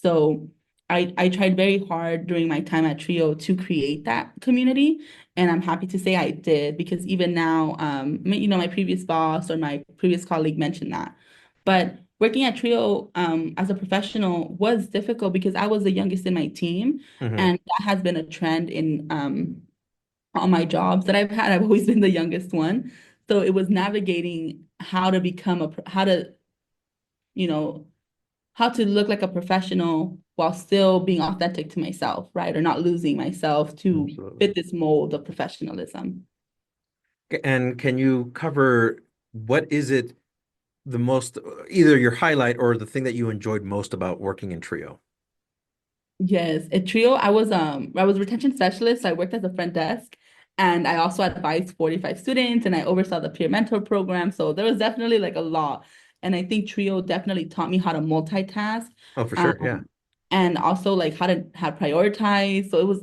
So I tried very hard during my time at Trio to create that community. And I'm happy to say I did, because even now, my previous boss or my previous colleague mentioned that. But working at Trio as a professional was difficult because I was the youngest in my team. Hmm. And that has been a trend in all my jobs that I've had. I've always been the youngest one. So it was navigating how to become how to, you know, how to look like a professional while still being authentic to myself, right? Or not losing myself to Absolutely. fit this mold of professionalism. And can you cover what is it the most, either your highlight or the thing that you enjoyed most about working in Trio? Yes, at Trio, I was retention specialist. So I worked as a front desk, and I also advised 45 students, and I oversaw the peer mentor program. So there was definitely like a lot. And I think Trio definitely taught me how to multitask. Oh, for sure. Yeah. Um, and also like how to prioritize. So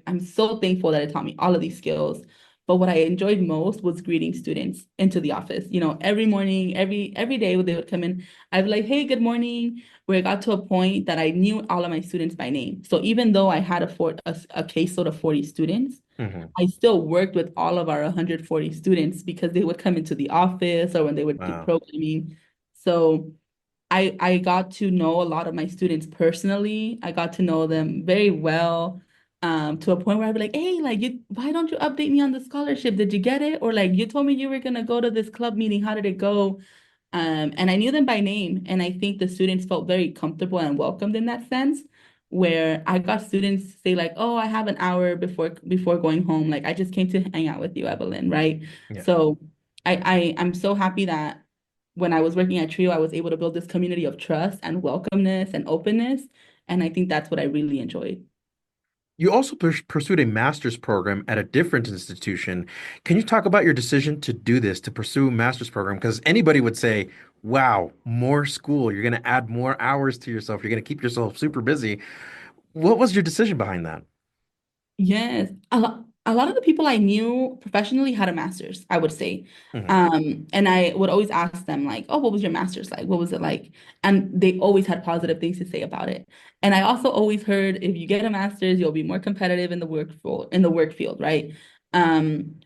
I'm so thankful that it taught me all of these skills. But what I enjoyed most was greeting students into the office. Every morning, every day when they would come in, I'd be like, "Hey, good morning." Where it got to a point that I knew all of my students by name. So even though I had a caseload of 40 students, Hmm. I still worked with all of our 140 students because they would come into the office or when they would do Wow. programming. So I got to know a lot of my students personally. I got to know them very well, to a point where I'd be like, "Hey, like why don't you update me on the scholarship? Did you get it? Or like you told me you were gonna go to this club meeting. How did it go?" And I knew them by name, and I think the students felt very comfortable and welcomed in that sense. Where I got students say like, "Oh, I have an hour before going home. Like I just came to hang out with you, Evelyn, right?" Yeah. So I'm so happy that when I was working at Trio, I was able to build this community of trust and welcomeness and openness. And I think that's what I really enjoyed. You also pursued a master's program at a different institution. Can you talk about your decision to do this, to pursue a master's program? Because anybody would say, wow, more school. You're going to add more hours to yourself. You're going to keep yourself super busy. What was your decision behind that? Yes, a lot of the people I knew professionally had a master's, I would say. Hmm. And I would always ask them like, "Oh, what was your master's like? What was it like?" And they always had positive things to say about it. And I also always heard if you get a master's, you'll be more competitive in the work field, right?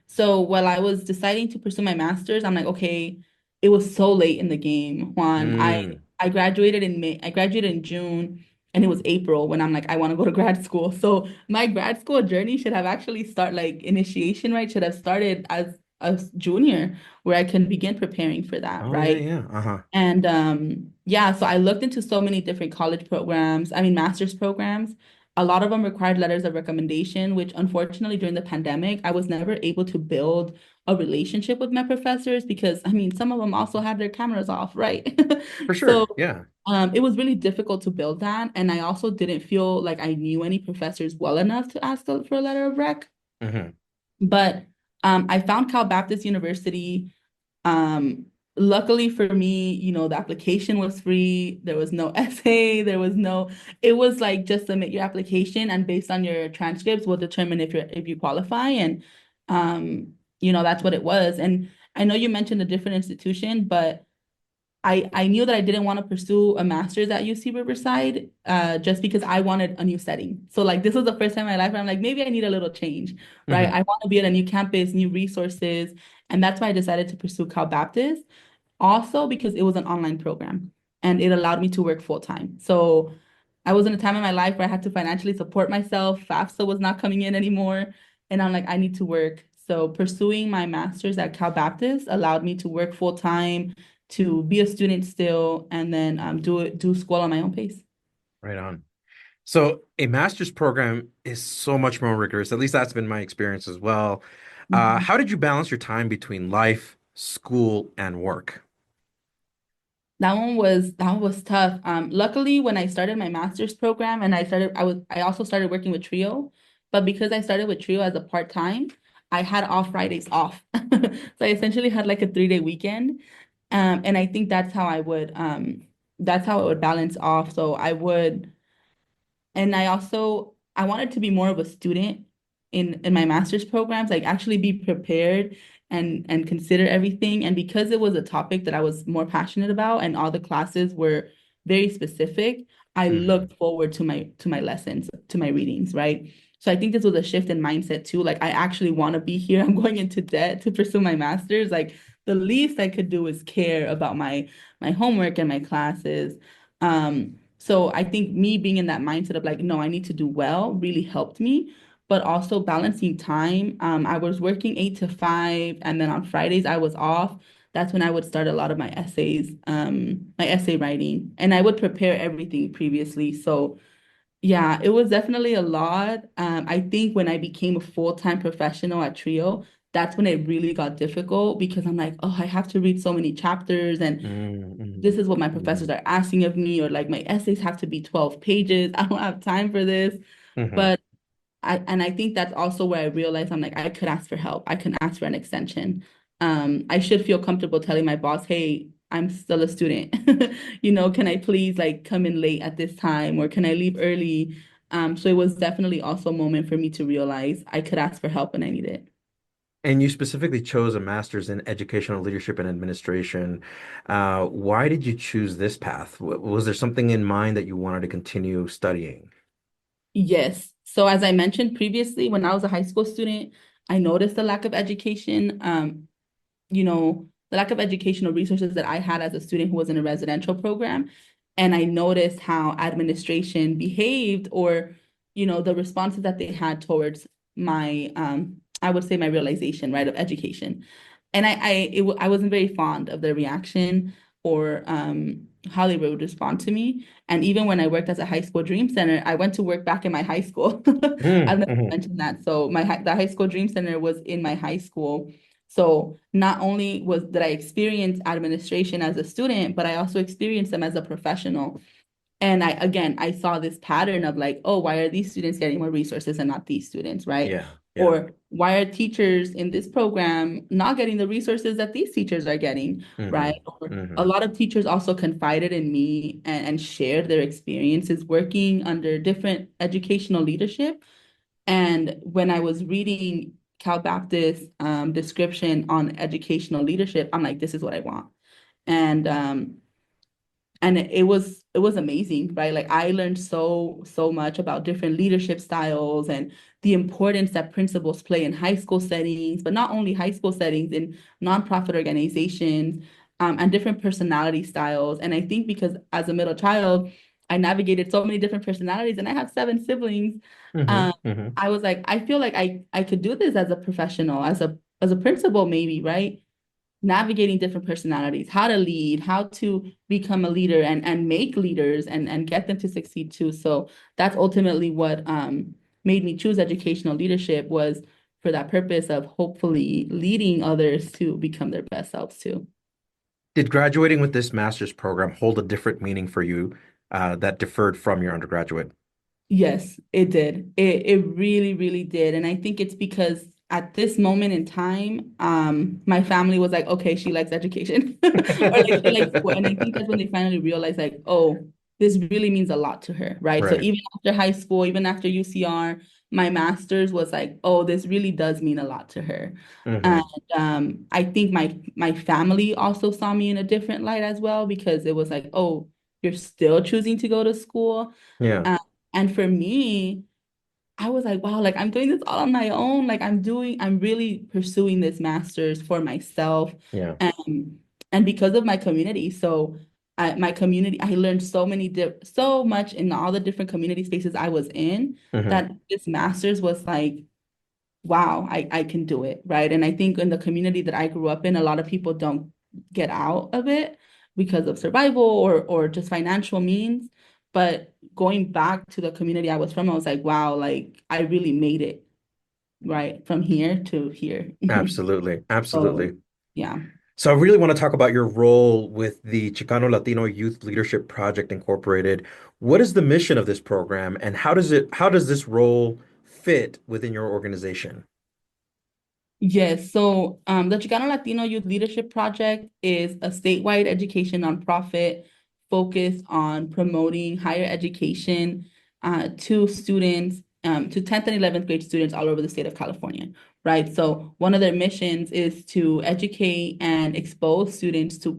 So while I was deciding to pursue my master's, I'm like, okay, it was so late in the game, Juan. Mm. I graduated in May. I graduated in June. And it was April when I'm like, I want to go to grad school. So my grad school journey should have actually like initiation, right? Should have started as a junior where I can begin preparing for that, Oh, yeah, right? yeah. Uh-huh. And yeah, so I looked into so many different college programs, I mean, master's programs. A lot of them required letters of recommendation, which unfortunately during the pandemic, I was never able to build a relationship with my professors because, I mean, some of them also had their cameras off, right? For So sure. Yeah. it was really difficult to build that. And I also didn't feel like I knew any professors well enough to ask for a letter of rec. Hmm. But I found Cal Baptist University. Um, Luckily for me, the application was free. There was no essay. It was like just submit your application and based on your transcripts, we'll determine if you qualify. And that's what it was. And I know you mentioned a different institution, but I knew that I didn't want to pursue a master's at UC Riverside just because I wanted a new setting. So like this was the first time in my life where I'm like, maybe I need a little change, right? Hmm. I want to be at a new campus, new resources. And that's why I decided to pursue Cal Baptist. Also because it was an online program and it allowed me to work full time. So I was in a time in my life where I had to financially support myself. FAFSA was not coming in anymore. And I'm like, I need to work. So pursuing my master's at Cal Baptist allowed me to work full time, to be a student still, and then do school on my own pace. Right on. So a master's program is so much more rigorous. At least that's been my experience as well. Mhm. How did you balance your time between life, school, and work? That one was tough. Luckily, when I started my master's program and I also started working with Trio, but because I started with Trio as a part-time, I had off Fridays off. So I essentially had like a 3-day weekend. And I think that's how it would balance off. So I wanted to be more of a student in my master's programs, like actually be prepared and consider everything. And because it was a topic that I was more passionate about and all the classes were very specific, I looked forward to my lessons, to my readings, right? So I think this was a shift in mindset too. Like I actually want to be here. I'm going into debt to pursue my master's. Like the least I could do is care about my homework and my classes. So I think me being in that mindset of like, no, I need to do well really helped me, but also balancing time. I was working 8 to 5, and then on Fridays I was off. That's when I would start a lot of my essays, my essay writing, and I would prepare everything previously. So yeah, it was definitely a lot. I think when I became a full-time professional at Trio, that's when it really got difficult because I'm like, oh, I have to read so many chapters, and this is what my professors are asking of me, or like my essays have to be 12 pages. I don't have time for this. But I think that's also where I realized I'm like, I could ask for help. I can ask for an extension. I should feel comfortable telling my boss, hey, I'm still a student. Can I please like come in late at this time, or can I leave early? So it was definitely also a moment for me to realize I could ask for help when I need it. And you specifically chose a master's in educational leadership and administration. Why did you choose this path? Was there something in mind that you wanted to continue studying? Yes. So as I mentioned previously, when I was a high school student, I noticed the lack of education. The lack of educational resources that I had as a student who was in a residential program. And I noticed how administration behaved, or, the responses that they had towards my, I would say my realization, right, of education. And I wasn't very fond of their reaction, or how they would respond to me. And even when I worked as a high school dream center, I went to work back in my high school. I've never Mm-hmm. mentioned that. So the high school dream center was in my high school. So not only did I experience administration as a student, but I also experienced them as a professional. And I saw this pattern of like, oh, why are these students getting more resources and not these students, right? Yeah, yeah. Or why are teachers in this program not getting the resources that these teachers are getting, hmm right? Or a hmm lot of teachers also confided in me and shared their experiences working under different educational leadership. And when I was reading Cal Baptist's description on educational leadership, I'm like, this is what I want. And it was amazing, right? Like I learned so much about different leadership styles and the importance that principals play in high school settings, but not only high school settings, in nonprofit organizations, and different personality styles. And I think because as a middle child, I navigated so many different personalities, and I have 7 siblings. hmm Um, hmm I was like, I feel like I could do this as a professional, as a principal, maybe, right? Navigating different personalities, how to lead, how to become a leader, and make leaders, and get them to succeed too. So that's ultimately what made me choose educational leadership, was for that purpose of hopefully leading others to become their best selves too. Did graduating with this master's program hold a different meaning for you that differed from your undergraduate? Yes, it did. It really, really did. And I think it's because at this moment in time, my family was like, okay, she likes education. Or like she likes school. And I think that's when they finally realized like, oh, this really means a lot to her, right? So Right. even after high school, even after UCR, my master's was like, oh, this really does mean a lot to her. And hmm I think my family also saw me in a different light as well, because it was like, oh, you're still choosing to go to school. Yeah. Um, and for me, I was like, wow, like I'm doing this all on my own. Like I'm really pursuing this master's for myself, Yeah. and because of my community. So my community, I learned so much in all the different community spaces I was in, hmm that this master's was like, wow, I can do it, right? And I think in the community that I grew up in, a lot of people don't get out of it because of survival, or just financial means. But going back to the community I was from, I was like, wow, like I really made it, right? From here to here. Absolutely. So Absolutely. yeah. So I really want to talk about your role with the Chicano Latino Youth Leadership Project Incorporated. What is the mission of this program, and how does this role fit within your organization? Yes, so the Chicano Latino Youth Leadership Project is a statewide education nonprofit focused on promoting higher education to students, to 10th and 11th grade students all over the state of California, right? So one of their missions is to educate and expose students to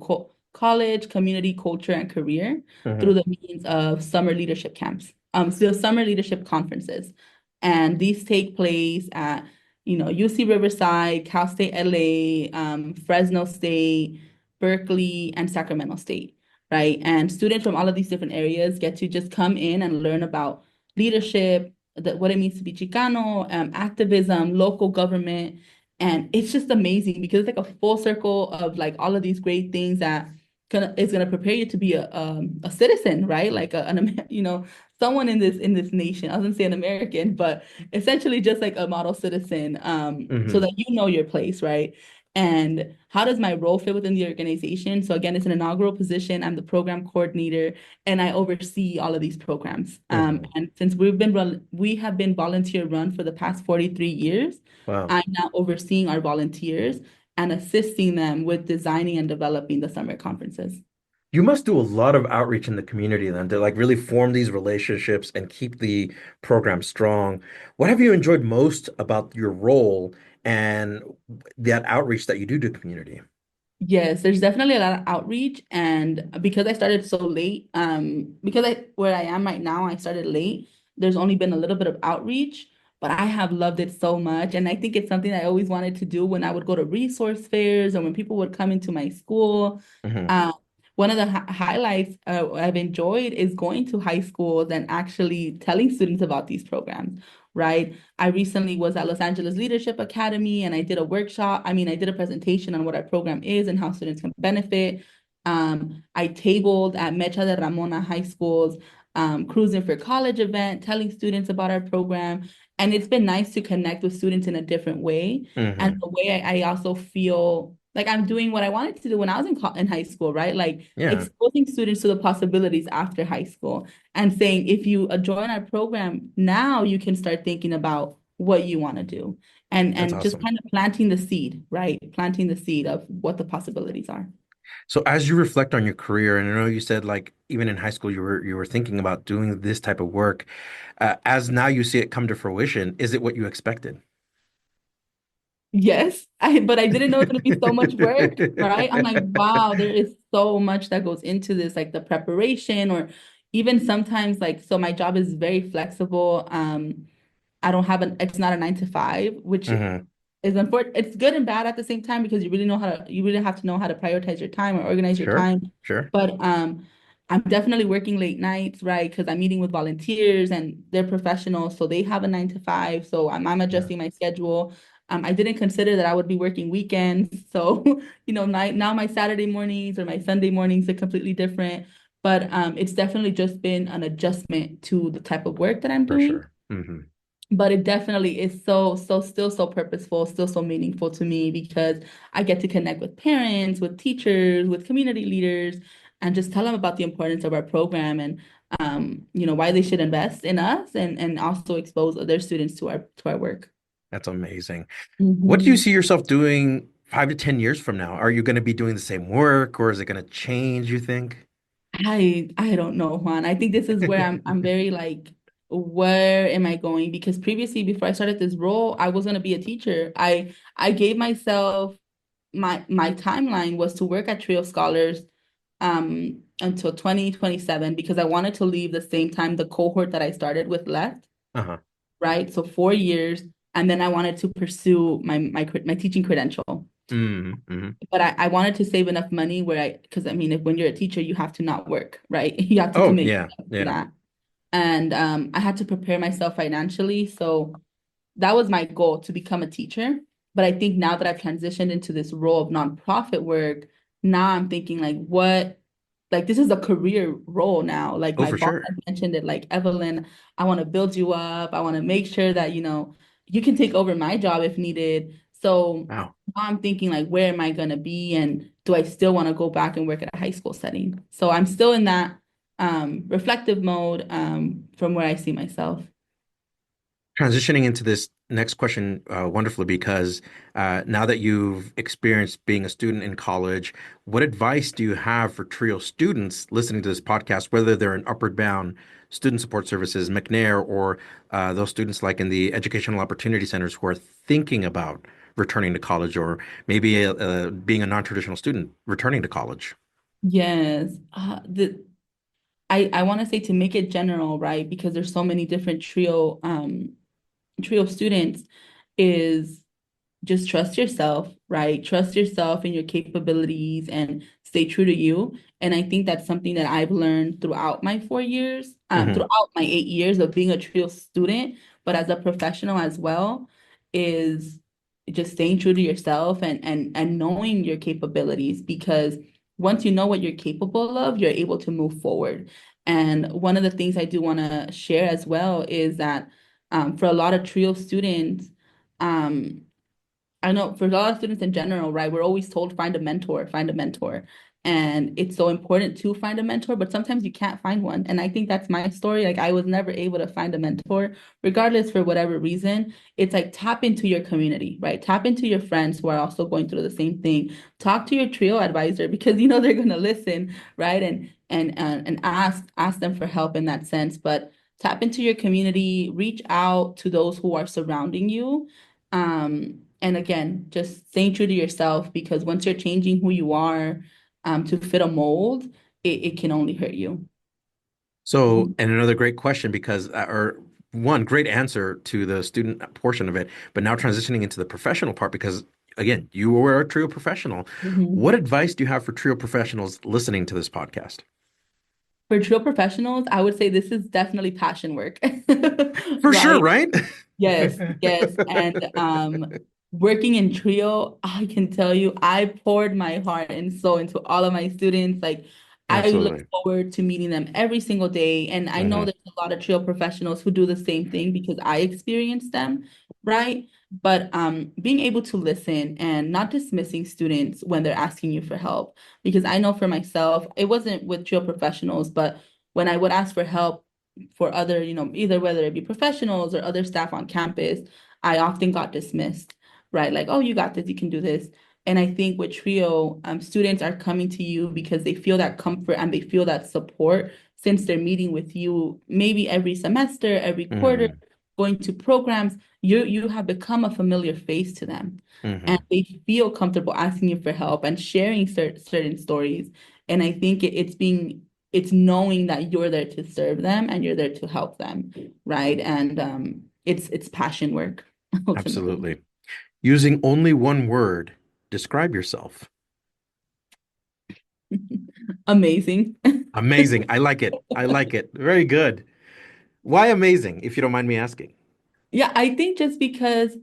college, community, culture, and career through Hmm. the means of summer leadership camps, so summer leadership conferences. And these take place at, UC Riverside, Cal State LA, Fresno State, Berkeley, and Sacramento State, right? And students from all of these different areas get to just come in and learn about leadership, what it means to be Chicano, activism, local government. And it's just amazing because it's like a full circle of like all of these great things that is gonna prepare you to be a citizen, right? Like someone in this nation. I was gonna say an American, but essentially just like a model citizen, so Hmm. that you know your place, right? And how does my role fit within the organization? So again, it's an inaugural position. I'm the program coordinator, and I oversee all of these programs. Hmm. And since we have been volunteer run for the past 43 years, Wow. I'm now overseeing our volunteers and assisting them with designing and developing the summer conferences. You must do a lot of outreach in the community then to like really form these relationships and keep the program strong. What have you enjoyed most about your role and that outreach that you do to the community? Yes, there's definitely a lot of outreach, and because I started so late, because I where I am right now, I started late. There's only been a little bit of outreach, but I have loved it so much, and I think it's something I always wanted to do when I would go to resource fairs or when people would come into my school. Hmm. Um, One of the highlights I've enjoyed is going to high schools and actually telling students about these programs, right? I recently was at Los Angeles Leadership Academy and I did a workshop. I mean, I did a presentation on what our program is and how students can benefit. I tabled at Mecha de Ramona High School's Cruising for College event, telling students about our program. And it's been nice to connect with students in a different way. And Hmm. the way I also feel like I'm doing what I wanted to do when I was in high school, right? Like Yeah, exposing students to the possibilities after high school and saying, if you join our program now, you can start thinking about what you want to do that's and just awesome. kind of planting the seed, right? Planting the seed of what the possibilities are. So as you reflect on your career, and I know you said like even in high school you were thinking about doing this type of work, as now you see it come to fruition, is it what you expected? Yes, but I didn't know it was going to be so much work, right? I'm like, wow, there is so much that goes into this, like the preparation, or even sometimes like, so my job is very flexible. I don't have it's not a 9 to 5, which Hmm. is unfortunate. It's good and bad at the same time because you really have to know how to prioritize your time or organize your Sure, time. sure. But I'm definitely working late nights, right? Because I'm meeting with volunteers and they're professionals, so they have a 9 to 5. So I'm Yeah, adjusting my schedule. I didn't consider that I would be working weekends. So, now my Saturday mornings or my Sunday mornings are completely different. But it's definitely just been an adjustment to the type of work that I'm for doing. sure. Hmm. But it definitely is still so purposeful, still so meaningful to me because I get to connect with parents, with teachers, with community leaders, and just tell them about the importance of our program and why they should invest in us and also expose their students to our work. That's amazing. What do you Mhm. see yourself doing 5 to 10 years from now? Are you going to be doing the same work or is it going to change, you think? I don't know, Juan. I think this is where I'm very like, where am I going? Because previously, before I started this role, I was gonna be a teacher. I gave myself my timeline was to work at Trio Scholars until 2027 because I wanted to leave the same time the cohort that I started with left, Uh-huh. right? So 4 years, and then I wanted to pursue my teaching credential. Hmm. Hmm. But I wanted to save enough money because I mean, if when you're a teacher, you have to not work, right? You have to Oh, commit yeah, yourself to yeah, that. And I had to prepare myself financially. So that was my goal to become a teacher. But I think now that I've transitioned into this role of nonprofit work, now I'm thinking like like this is a career role now. Like oh, my for boss sure. had mentioned it, like Evelyn, I want to build you up. I want to make sure that, you can take over my job if needed. So Wow. now I'm thinking like, where am I gonna be? And do I still want to go back and work at a high school setting? So I'm still in that reflective mode from where I see myself. Transitioning into this next question wonderfully because now that you've experienced being a student in college, what advice do you have for TRIO students listening to this podcast, whether they're in Upward Bound, Student Support Services, McNair, or those students like in the Educational Opportunity Centers who are thinking about returning to college or maybe being a non-traditional student returning to college? Yes. I want to say to make it general, right? Because there's so many different trio students is just trust yourself, right? Trust yourself and your capabilities and stay true to you. And I think that's something that I've learned throughout my 4 years, Hmm. throughout my 8 years of being a trio student, but as a professional as well, is just staying true to yourself and knowing your capabilities because once you know what you're capable of, you're able to move forward. And one of the things I do want to share as well is that for a lot of trio students, um, I know for a lot of students in general, right? We're always told find a mentor, find a mentor. And it's so important to find a mentor, but sometimes you can't find one. And I think that's my story. Like I was never able to find a mentor, regardless for whatever reason. It's like tap into your community, right? Tap into your friends who are also going through the same thing. Talk to your trio advisor because you know they're gonna listen, right? And ask them for help in that sense. But tap into your community, reach out to those who are surrounding you. And again, just staying true to yourself because once you're changing who you are, to fit a mold, it can only hurt you. So, and another great question because, or one great answer to the student portion of it, but now transitioning into the professional part because, again, you were a trio professional. Mhm. What advice do you have for trio professionals listening to this podcast? For true professionals, I would say this is definitely passion work, For sure, right? right? Yes, yes. And working in trio, I can tell you, I poured my heart and soul into all of my students. Like I look Absolutely. forward to meeting them every single day. And I know Hmm. there's a lot of trio professionals who do the same thing because I experienced them, right? But being able to listen and not dismissing students when they're asking you for help. Because I know for myself, it wasn't with trio professionals, but when I would ask for help, for other, either whether it be professionals or other staff on campus, I often got dismissed, right? Like, oh, you got this, you can do this. And I think with Trio, students are coming to you because they feel that comfort and they feel that support since they're meeting with you maybe every semester, every quarter, Hmm. going to programs. You have become a familiar face to them. And Hmm. they feel comfortable asking you for help and sharing certain stories. And I think it's knowing that you're there to serve them and you're there to help them, right? And it's passion work ultimately. Absolutely. Using only one word, describe yourself. Amazing. Amazing. I like it. I like it. Very good. Why amazing, if you don't mind me asking? Yeah, I think just because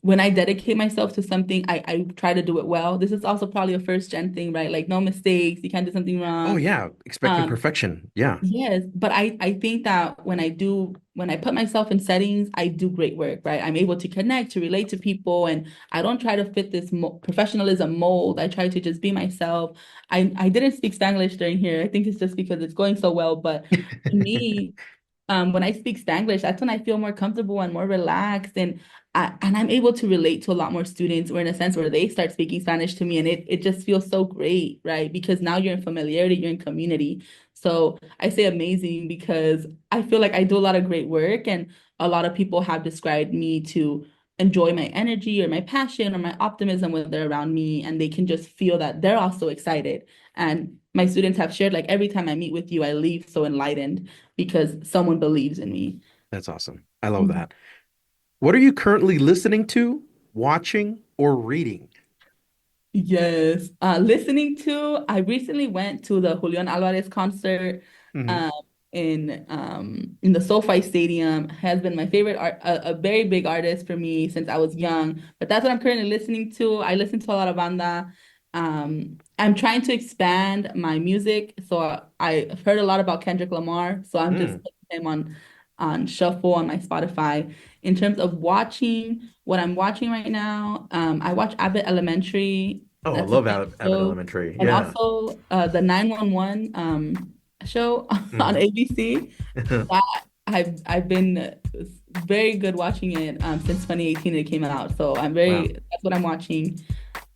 when I dedicate myself to something, I try to do it well. This is also probably a first gen thing, right? Like no mistakes, you can't do something Oh, wrong. yeah. Expecting Um, perfection. Yeah. Yes, but I think that when I put myself in settings, I do great work, right? I'm able to connect, to relate to people, and I don't try to fit this mo professionalism mold. I try to just be myself. I didn't speak Spanglish during here. I think it's just because it's going so well, but to me, when I speak Spanglish, that's when I feel more comfortable and more relaxed, and I'm able to relate to a lot more students, or in a sense where they start speaking Spanish to me, and it just feels so great, right? Because now you're in familiarity, you're in community. So I say amazing because I feel like I do a lot of great work, and a lot of people have described me to enjoy my energy or my passion or my optimism when they're around me, and they can just feel that they're also excited. And my students have shared, like every time I meet with you, I leave so enlightened because someone believes in me. That's awesome. I love Mhm. that. What are you currently listening to, watching, or reading? Yes. I recently went to the Julian Alvarez concert Hmm. um in the SoFi Stadium. Has been my favorite art, a very big artist for me since I was young. But that's what I'm currently listening to. I listen to a lot of banda. I'm trying to expand my music. So I've heard a lot about Kendrick Lamar. So I'm just Mm. putting him on shuffle on my Spotify. In terms of watching, what I'm watching right now, I watch Abbott Elementary. Oh, I That's a love family Abbott show, Elementary. and Yeah. also the 911 show on Hmm. ABC. That I've been very good watching it since 2018 it came out. So Wow. that's what I'm watching.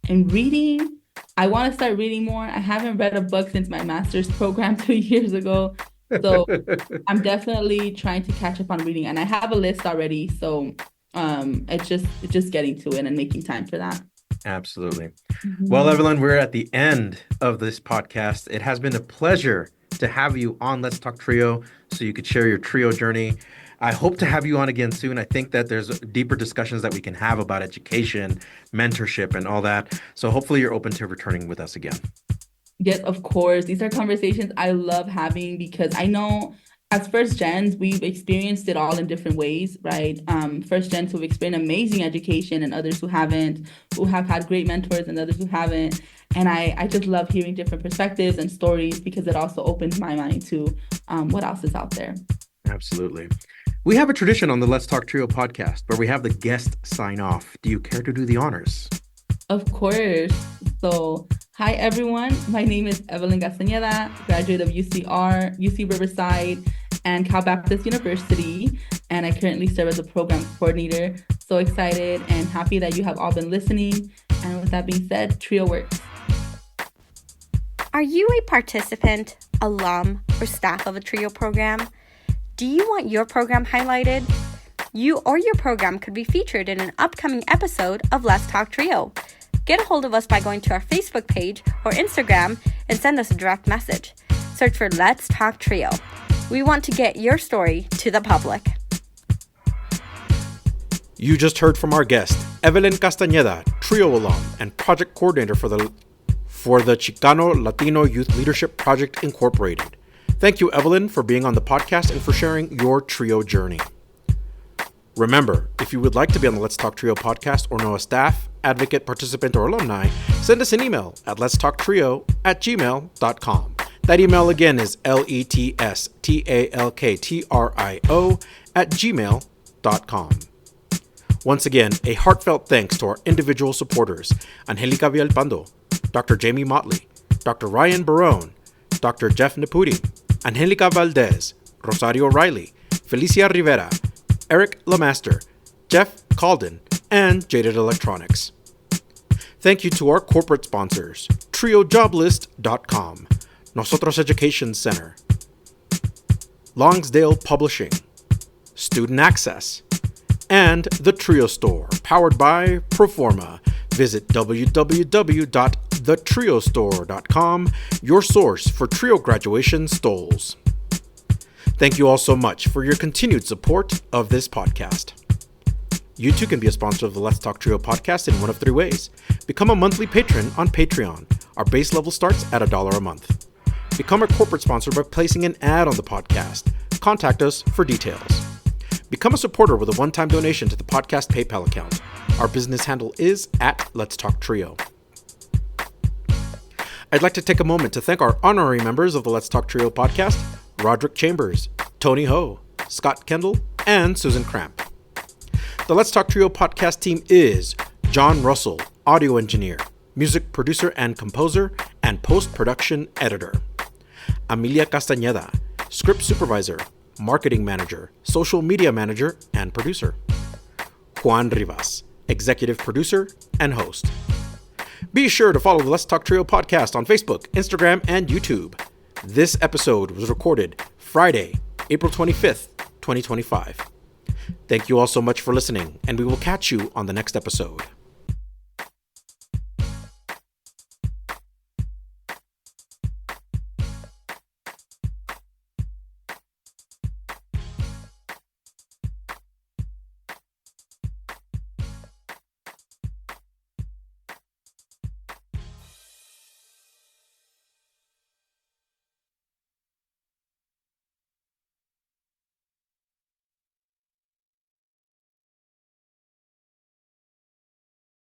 And reading, I want to start reading more. I haven't read a book since my master's program 2 years ago. So I'm definitely trying to catch up on reading, and I have a list already. So it's just getting to it and making time for that. Absolutely. Well, Evelyn, we're at the end of this podcast. It has been a pleasure to have you on Let's Talk Trio so you could share your trio journey. I hope to have you on again soon. I think that there's deeper discussions that we can have about education, mentorship, and all that. So hopefully you're open to returning with us again. Yes, of course. These are conversations I love having because I know as first gens, we've experienced it all in different ways, right? First gens who've experienced amazing education and others who haven't, who have had great mentors and others who haven't. And I just love hearing different perspectives and stories because it also opens my mind to what else is out there. Absolutely. We have a tradition on the Let's Talk Trio podcast where we have the guest sign off. Do you care to do the honors? Of course. So, hi everyone. My name is Evelin Castañeda, graduate of UC Riverside, and Cal Baptist University, and I currently serve as a program coordinator. So excited and happy that you have all been listening. And with that being said, Trio works. Are you a participant, alum, or staff of a Trio program? Do you want your program highlighted? You or your program could be featured in an upcoming episode of Let's Talk Trio. Get a hold of us by going to our Facebook page or Instagram and send us a direct message. Search for Let's Talk Trio. We want to get your story to the public. You just heard from our guest, Evelin Castañeda, Trio alum and project coordinator for the Chicano Latino Youth Leadership Project Incorporated. Thank you, Evelin, for being on the podcast and for sharing your Trio journey. Remember, if you would like to be on the Let's Talk Trio podcast or know a staff, advocate, participant, or alumni, send us an email at letstalktrio@gmail.com. That email again is letstalktrio@gmail.com. Once again, a heartfelt thanks to our individual supporters, Angelica Villalpando, Dr. Jamie Motley, Dr. Ryan Barone, Dr. Jeff Nepudi, Angelica Valdez, Rosario Riley, Felicia Rivera, Eric Lamaster, Jeff Calden, and Jaded Electronics. Thank you to our corporate sponsors, TrioJoblist.com, Nosotros Education Center, Longsdale Publishing, Student Access, and The Trio Store, powered by Proforma. Visit www.thetriostore.com, your source for Trio graduation stoles. Thank you all so much for your continued support of this podcast. You too can be a sponsor of the Let's Talk Trio podcast in one of three ways. Become a monthly patron on Patreon. Our base level starts at $1 a month. Become a corporate sponsor by placing an ad on the podcast. Contact us for details. Become a supporter with a one-time donation to the podcast PayPal account. Our business handle is @Let'sTalkTrio. I'd like to take a moment to thank our honorary members of the Let's Talk Trio podcast, Roderick Chambers, Tony Ho, Scott Kendall, and Susan Cramp. The Let's Talk Trio podcast team is John Russell, audio engineer, music producer and composer, and post-production editor. Amelia Castañeda, script supervisor, marketing manager, social media manager, and producer. Juan Rivas, executive producer and host. Be sure to follow the Let's Talk Trio podcast on Facebook, Instagram, and YouTube. This episode was recorded Friday, April 25th, 2025. Thank you all so much for listening, and we will catch you on the next episode.